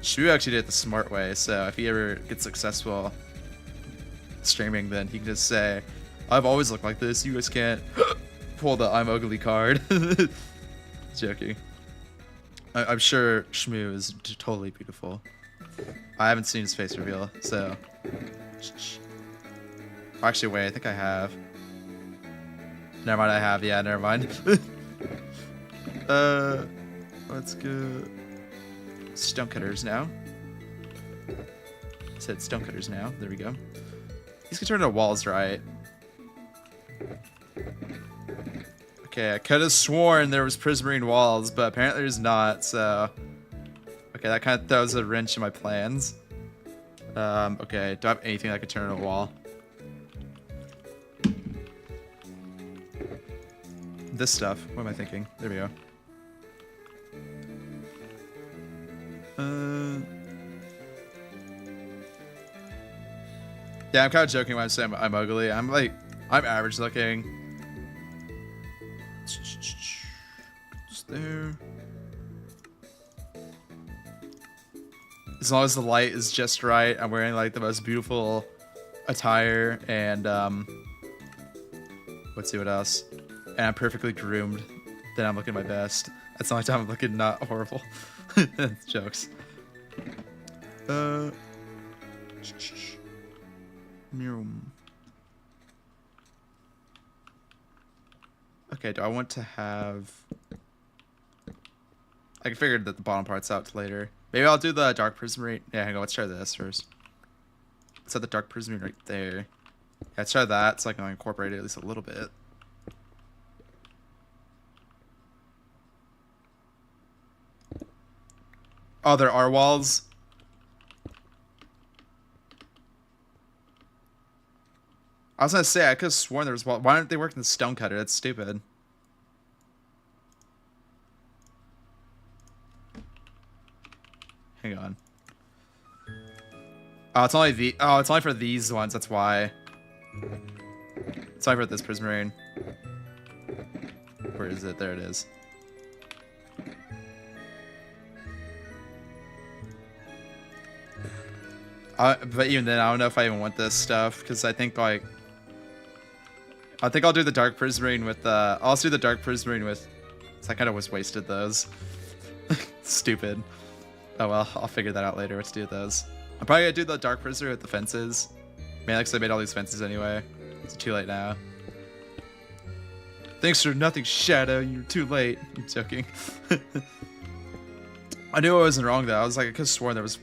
Shu actually did it the smart way. So if he ever gets successful streaming, then he can just say, "I've always looked like this. You guys can't pull the I'm ugly card." Joking. I'm sure Shmoo is totally beautiful. I haven't seen his face reveal, so. Actually, wait, I think I have. Never mind, I have. Yeah, never mind. Let's go. Stonecutters now. I said stonecutters now. There we go. These can turn into walls, right? Okay, I could have sworn there was prismarine walls, but apparently there's not, so. Okay, that kind of throws a wrench in my plans. Okay, do I have anything that could turn into a wall? This stuff. What am I thinking? There we go. Yeah, I'm kind of joking when I say I'm ugly. I'm average looking. Just there. As long as the light is just right, I'm wearing like the most beautiful attire, and let's see what else. and I'm perfectly groomed, then I'm looking my best. That's the only time I'm looking not horrible. Jokes. Okay, do I want to have... I figured that the bottom part's out later. Maybe I'll do the dark prismarine. Yeah, hang on, let's try this first. Let's have the dark prismarine right there. Yeah, let's try that so I can incorporate it at least a little bit. Oh, there are walls? I was gonna say, I could have sworn there was walls. Why aren't they working the stone cutter? That's stupid. Hang on. Oh, it's only for these ones, that's why. It's only for this prismarine. Where is it? There it is. But even then, I don't know if I even want this stuff, because I think, like... I think I'll do the dark prismarine with, I'll also do the dark prismarine with... So I kind of was wasted those. Stupid. Oh well, I'll figure that out later what to do with those. I'm probably gonna do the dark prismarine with the fences. Man, because I made all these fences anyway. It's too late now. Thanks for nothing, Shadow. You're too late. I'm joking. I knew I wasn't wrong, though. I was like, I could have sworn there was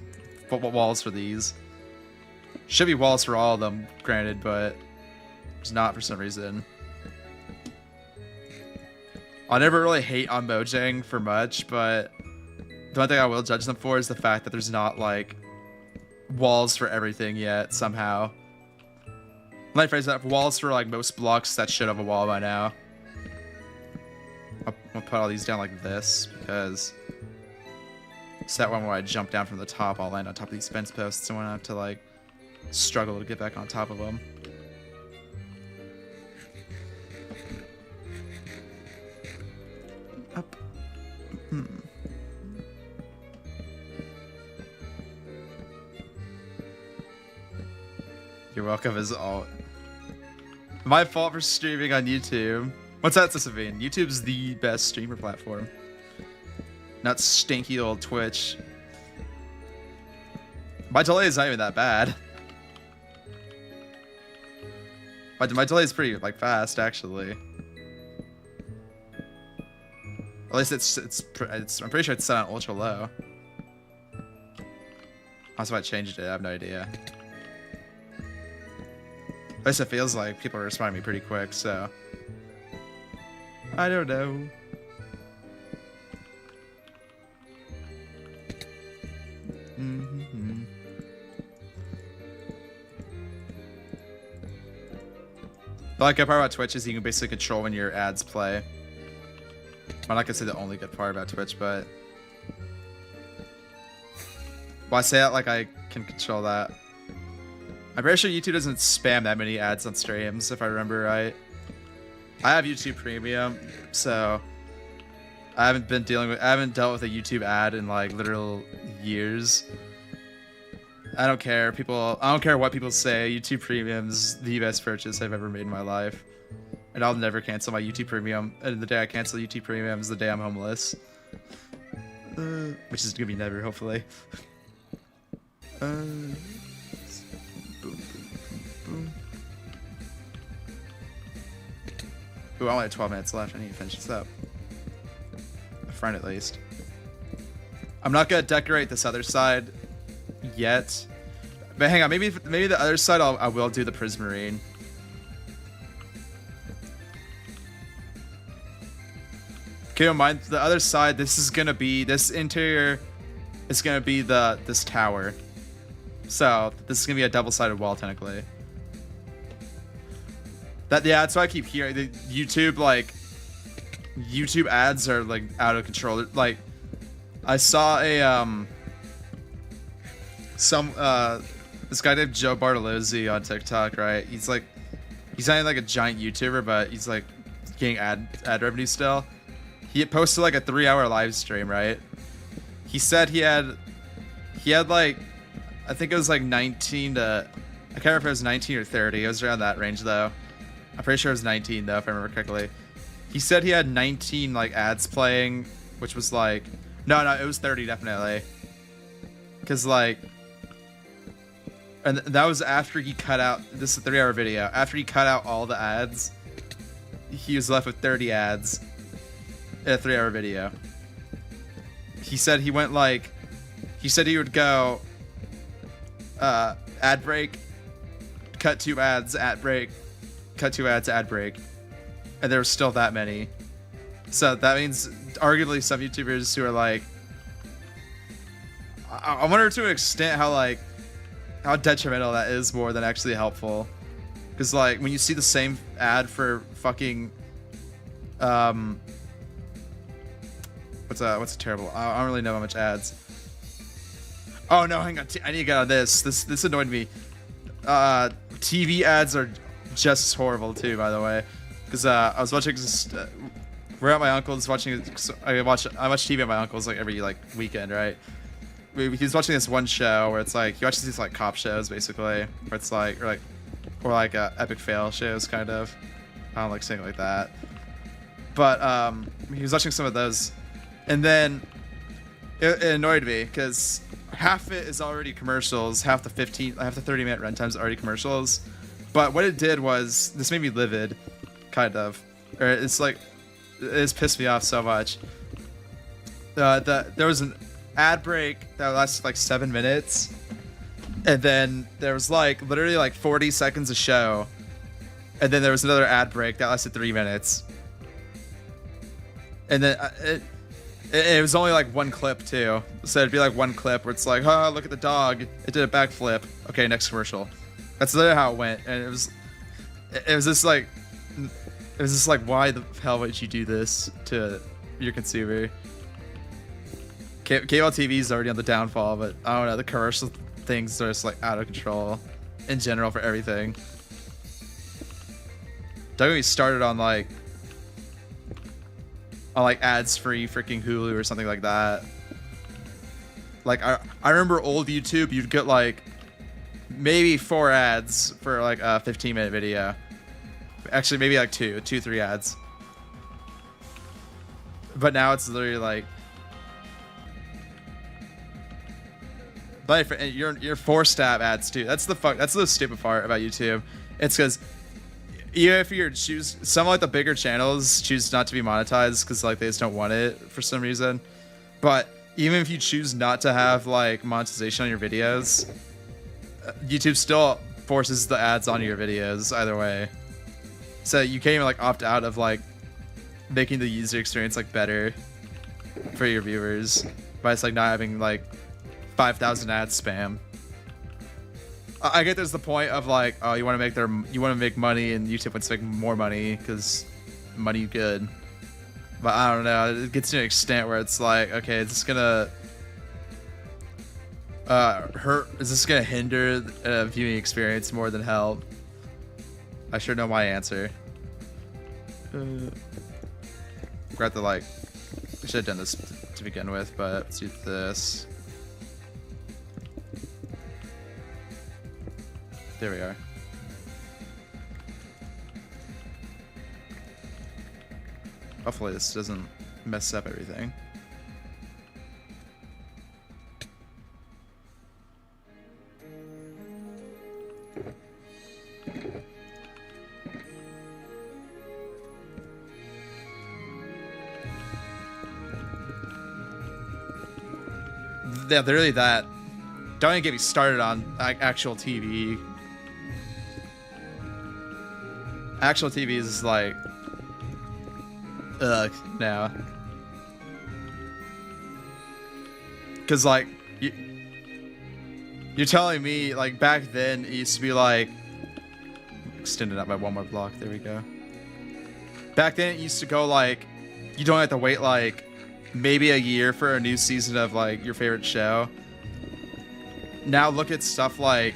walls for these. Should be walls for all of them, granted, but there's not for some reason. I never really hate on Mojang for much, but the one thing I will judge them for is the fact that there's not, like, walls for everything yet, somehow. Let me phrase that. Walls for, like, most blocks that should have a wall by now. I'll put all these down like this, because... So that one where I jump down from the top, I'll land on top of these fence posts, and I won't have to, like, struggle to get back on top of them. Up. You're welcome is all... My fault for streaming on YouTube. What's that supposed to mean? YouTube's the best streamer platform. Not stinky old Twitch. My delay is not even that bad. My delay is pretty, like, fast, actually. At least it's I'm pretty sure it's set on ultra low. Also, if I changed it, I have no idea. At least it feels like people are responding to me pretty quick, so... I don't know. The like good part about Twitch is you can basically control when your ads play. I'm not gonna say the only good part about Twitch, but... Well, I say that like I can control that. I'm pretty sure YouTube doesn't spam that many ads on streams, if I remember right. I have YouTube Premium, so I haven't dealt with a YouTube ad in like literal years. I don't care. I don't care what people say. YouTube Premium's the best purchase I've ever made in my life. And I'll never cancel my YouTube Premium. And the day I cancel YouTube Premium is the day I'm homeless. Which is gonna be never, hopefully. Boom, boom, boom. Ooh, I only have 12 minutes left. I need to finish this up. A friend, at least. I'm not gonna decorate this other side yet, but hang on. Maybe the other side I will do the prismarine. Keep in mind the other side. This is gonna be this interior. Is gonna be this tower. So this is gonna be a double-sided wall technically. That's why I keep hearing the YouTube ads are like out of control. Like I saw a this guy named Joe Bartolozzi on TikTok, right? He's not like a giant YouTuber, but he's like getting ad revenue still. He had posted like a 3-hour live stream, right? He said he had like, I think it was like 19 to, I can't remember if it was 19 or 30. It was around that range though. I'm pretty sure it was 19 though, if I remember correctly. He said he had 19 like ads playing, which was like, no, it was 30 definitely. Cause like, and that was after he cut out, this is a 3-hour video. After he cut out all the ads, he was left with 30 ads in a 3-hour video. He said he went like, he said he would go, ad break, cut 2 ads, ad break, cut 2 ads, ad break. And there was still that many. So that means arguably some YouTubers who are like, I wonder to an extent how detrimental that is more than actually helpful. Because like when you see the same ad for fucking what's a terrible, I don't really know how much ads. Oh no, hang on, I need to get on this. This annoyed me. TV ads are just as horrible too, by the way. Because I was watching this, we're at my uncle's watching. I watch TV at my uncle's like every like weekend, right? He's watching this one show where it's like he watches these like cop shows basically, where it's like or like epic fail shows kind of. I don't like saying it like that, but he was watching some of those, and then it annoyed me because half it is already commercials, half the 30-minute runtime is already commercials. But what it did was this made me livid. Kind of, or it's like it's pissed me off so much. There was an ad break that lasted like 7 minutes, and then there was like literally like 40 seconds of show, and then there was another ad break that lasted 3 minutes, and then it was only like one clip too. So it'd be like one clip where it's like, oh, look at the dog, it did a backflip. Okay, next commercial. That's literally how it went, and it was just like. It was just like, why the hell would you do this to your consumer? Cable TV is already on the downfall, but I don't know, the commercial things are just like out of control in general for everything. Don't get me started on like ads-free freaking Hulu or something like that. Like I remember old YouTube, you'd get like maybe 4 ads for like a 15-minute video. Actually, maybe like 3 ads. But now it's literally like, but you're forced to have ads too. That's the stupid part about YouTube. It's because even if you choose some like the bigger channels choose not to be monetized because like they just don't want it for some reason. But even if you choose not to have like monetization on your videos, YouTube still forces the ads on your videos either way. So you can't even like opt out of like making the user experience like better for your viewers by just like not having like 5,000 ads spam. I get there's the point of like, oh, you want to make money, and YouTube wants to make more money because money good. But I don't know, it gets to an extent where it's like, okay, is this gonna Is this gonna hinder a viewing experience more than help? I sure know my answer. Forgot to like, I should have done this to begin with, but let's do this. There we are. Hopefully this doesn't mess up everything. Yeah, literally that. Don't even get me started on actual TV. Actual TV is like, ugh, now. Cause like, you're telling me like back then it used to be like, extend it out by one more block. There we go. Back then it used to go like, you don't have to wait like maybe a year for a new season of like your favorite show. Now look at stuff like,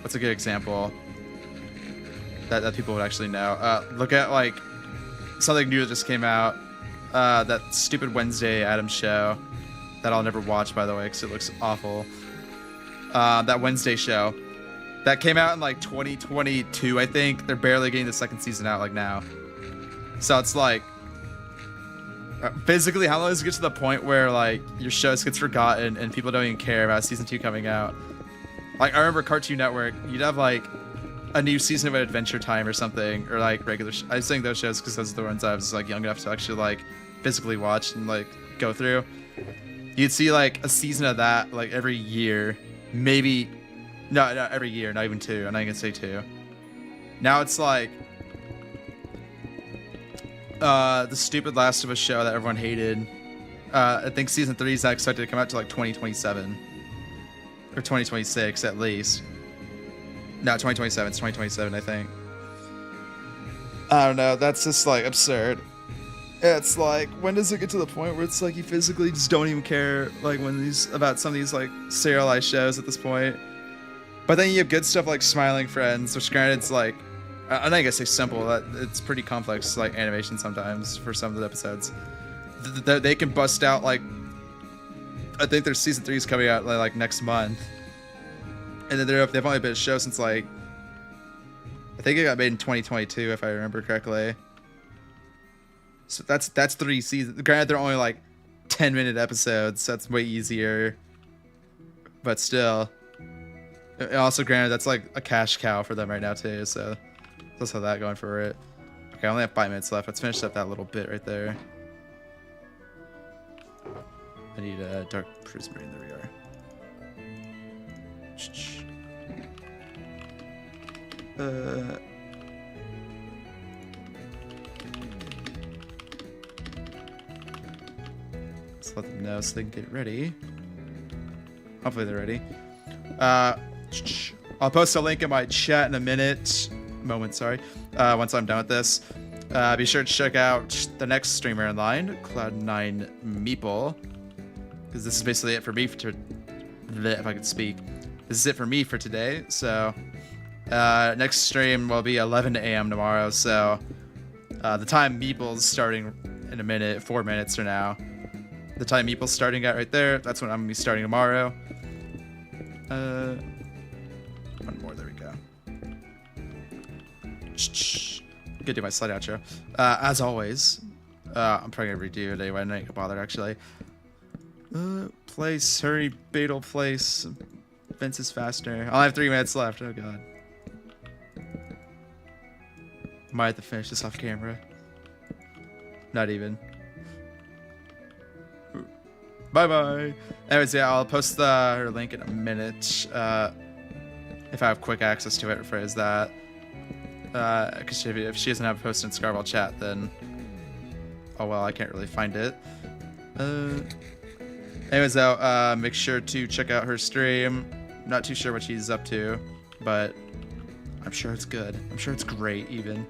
what's a good example that people would actually know? Look at like something new that just came out, that stupid Wednesday Addams show that I'll never watch, by the way, because it looks awful. That Wednesday show that came out in like 2022, I think. They're barely getting the second season out like now. So it's like, basically, how long does it get to the point where like your shows gets forgotten and people don't even care about season 2 coming out? Like I remember Cartoon Network, you'd have like a new season of Adventure Time or something, or like regular. I was saying those shows because those are the ones I was like young enough to actually like physically watch and like go through. You'd see like a season of that like every year, maybe. No, not every year, not even 2. I'm not gonna say 2. Now it's like the stupid Last of Us show that everyone hated. I think season 3 is not expected to come out to like 2027 or 2026 at least. No, 2027. It's 2027, I think. I don't know. That's just like absurd. It's like, when does it get to the point where it's like you physically just don't even care like when these about some of these like serialized shows at this point? But then you have good stuff like Smiling Friends, which granted it's like, I'm not gonna say simple, it's pretty complex like animation sometimes for some of the episodes. They can bust out like, I think their season 3 is coming out like next month. And then they've only been a show since like, I think it got made in 2022 if I remember correctly. So that's 3 seasons. Granted, they're only like 10-minute episodes, so that's way easier. But still. Also, granted, that's like a cash cow for them right now too, so let's have that going for it. Okay, I only have 5 minutes left. Let's finish up that little bit right there. I need a Dark Prismarine. There we are. Let's let them know so they can get ready. Hopefully they're ready. I'll post a link in my chat in a moment, sorry. Once I'm done with this. Be sure to check out the next streamer in line, Cloud9 Meeple. Because this is basically it for me if I could speak. This is it for me for today. So next stream will be 11 a.m. tomorrow. So the time Meeple's starting in a minute, 4 minutes from now. The time Meeple's starting at right there, that's when I'm going to be starting tomorrow. One more, there we go. Gonna do my slide outro. As always, I'm probably gonna redo it anyway. I'm not gonna bother actually. Place, hurry, Beetle, place. Vince is faster. I only have 3 minutes left. Oh god. Might have to finish this off camera. Not even. Bye bye. Anyways, yeah, I'll post her link in a minute. If I have quick access to it, rephrase that. Because if she doesn't have a post in Scarwell chat, then oh well, I can't really find it. Anyways, though, make sure to check out her stream. Not too sure what she's up to, but I'm sure it's good. I'm sure it's great, even.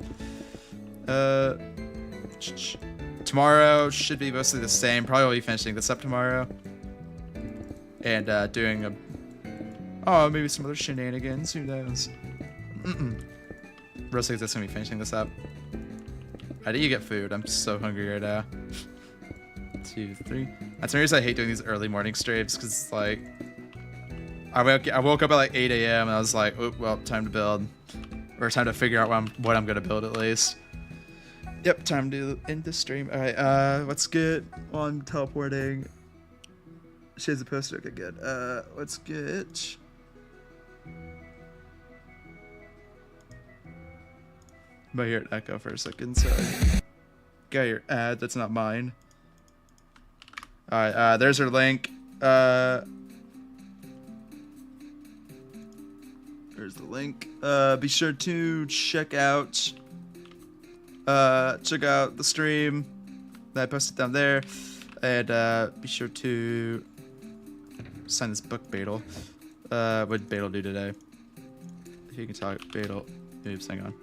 Tomorrow should be mostly the same. Probably will be finishing this up tomorrow. And doing a... Oh, maybe some other shenanigans. Who knows? Rosa is going to be finishing this up. How do you get food? I'm so hungry right now. 2, 3. That's the reason I hate doing these early morning streams, because like... I woke up at like 8 a.m. and I was like, oh, well, time to build. Or time to figure out what I'm going to build at least. Yep, time to end the stream. Alright, let's get on teleporting. She has a poster. Okay, good. Let's get... But here, echo for a second, sorry. Got your ad, that's not mine. Alright, there's her link. There's the link. Be sure to check out the stream that I posted down there. And be sure to sign this book, Beetle. What did Beetle do today? If you can talk, Beetle. Oops, hang on.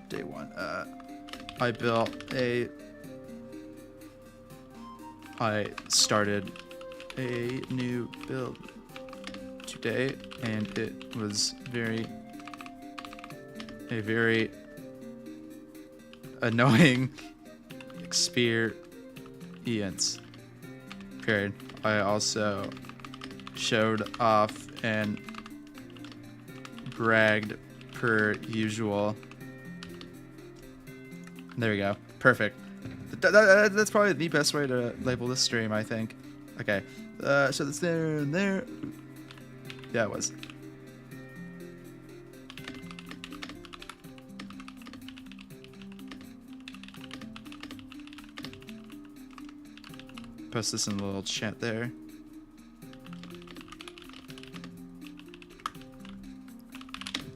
Day 1. I started a new build today, and it was a very annoying experience. Period. I also showed off and bragged per usual There we go. Perfect. That's probably the best way to label this stream, I think. Okay. So that's there and there. Yeah, it was. Post this in the little chat there.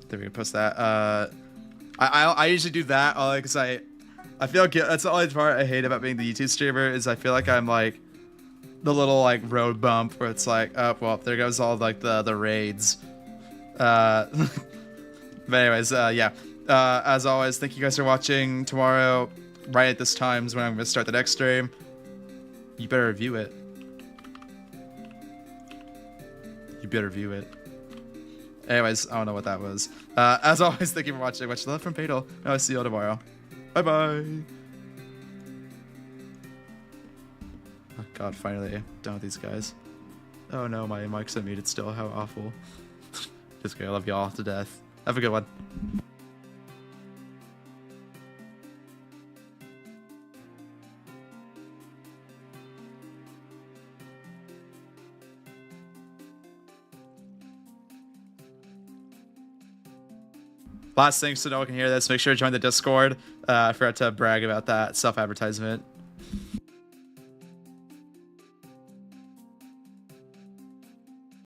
There we go. Post that. I usually do that because I feel good. That's the only part I hate about being the YouTube streamer is I feel like I'm like the little like road bump where it's like, oh well, there goes all like the raids. But anyways, yeah. As always, thank you guys for watching. Tomorrow, right at this time is when I'm gonna start the next stream. You better review it. You better view it. Anyways, I don't know what that was. As always, thank you for watching. Much love from Padel. And I'll see you all tomorrow. Bye-bye. Oh god, finally done with these guys. Oh no, my mic's unmuted still. How awful. Just kidding. I love you all to death. Have a good one. Last thing so no one can hear this, make sure to join the Discord. I forgot to brag about that self-advertisement.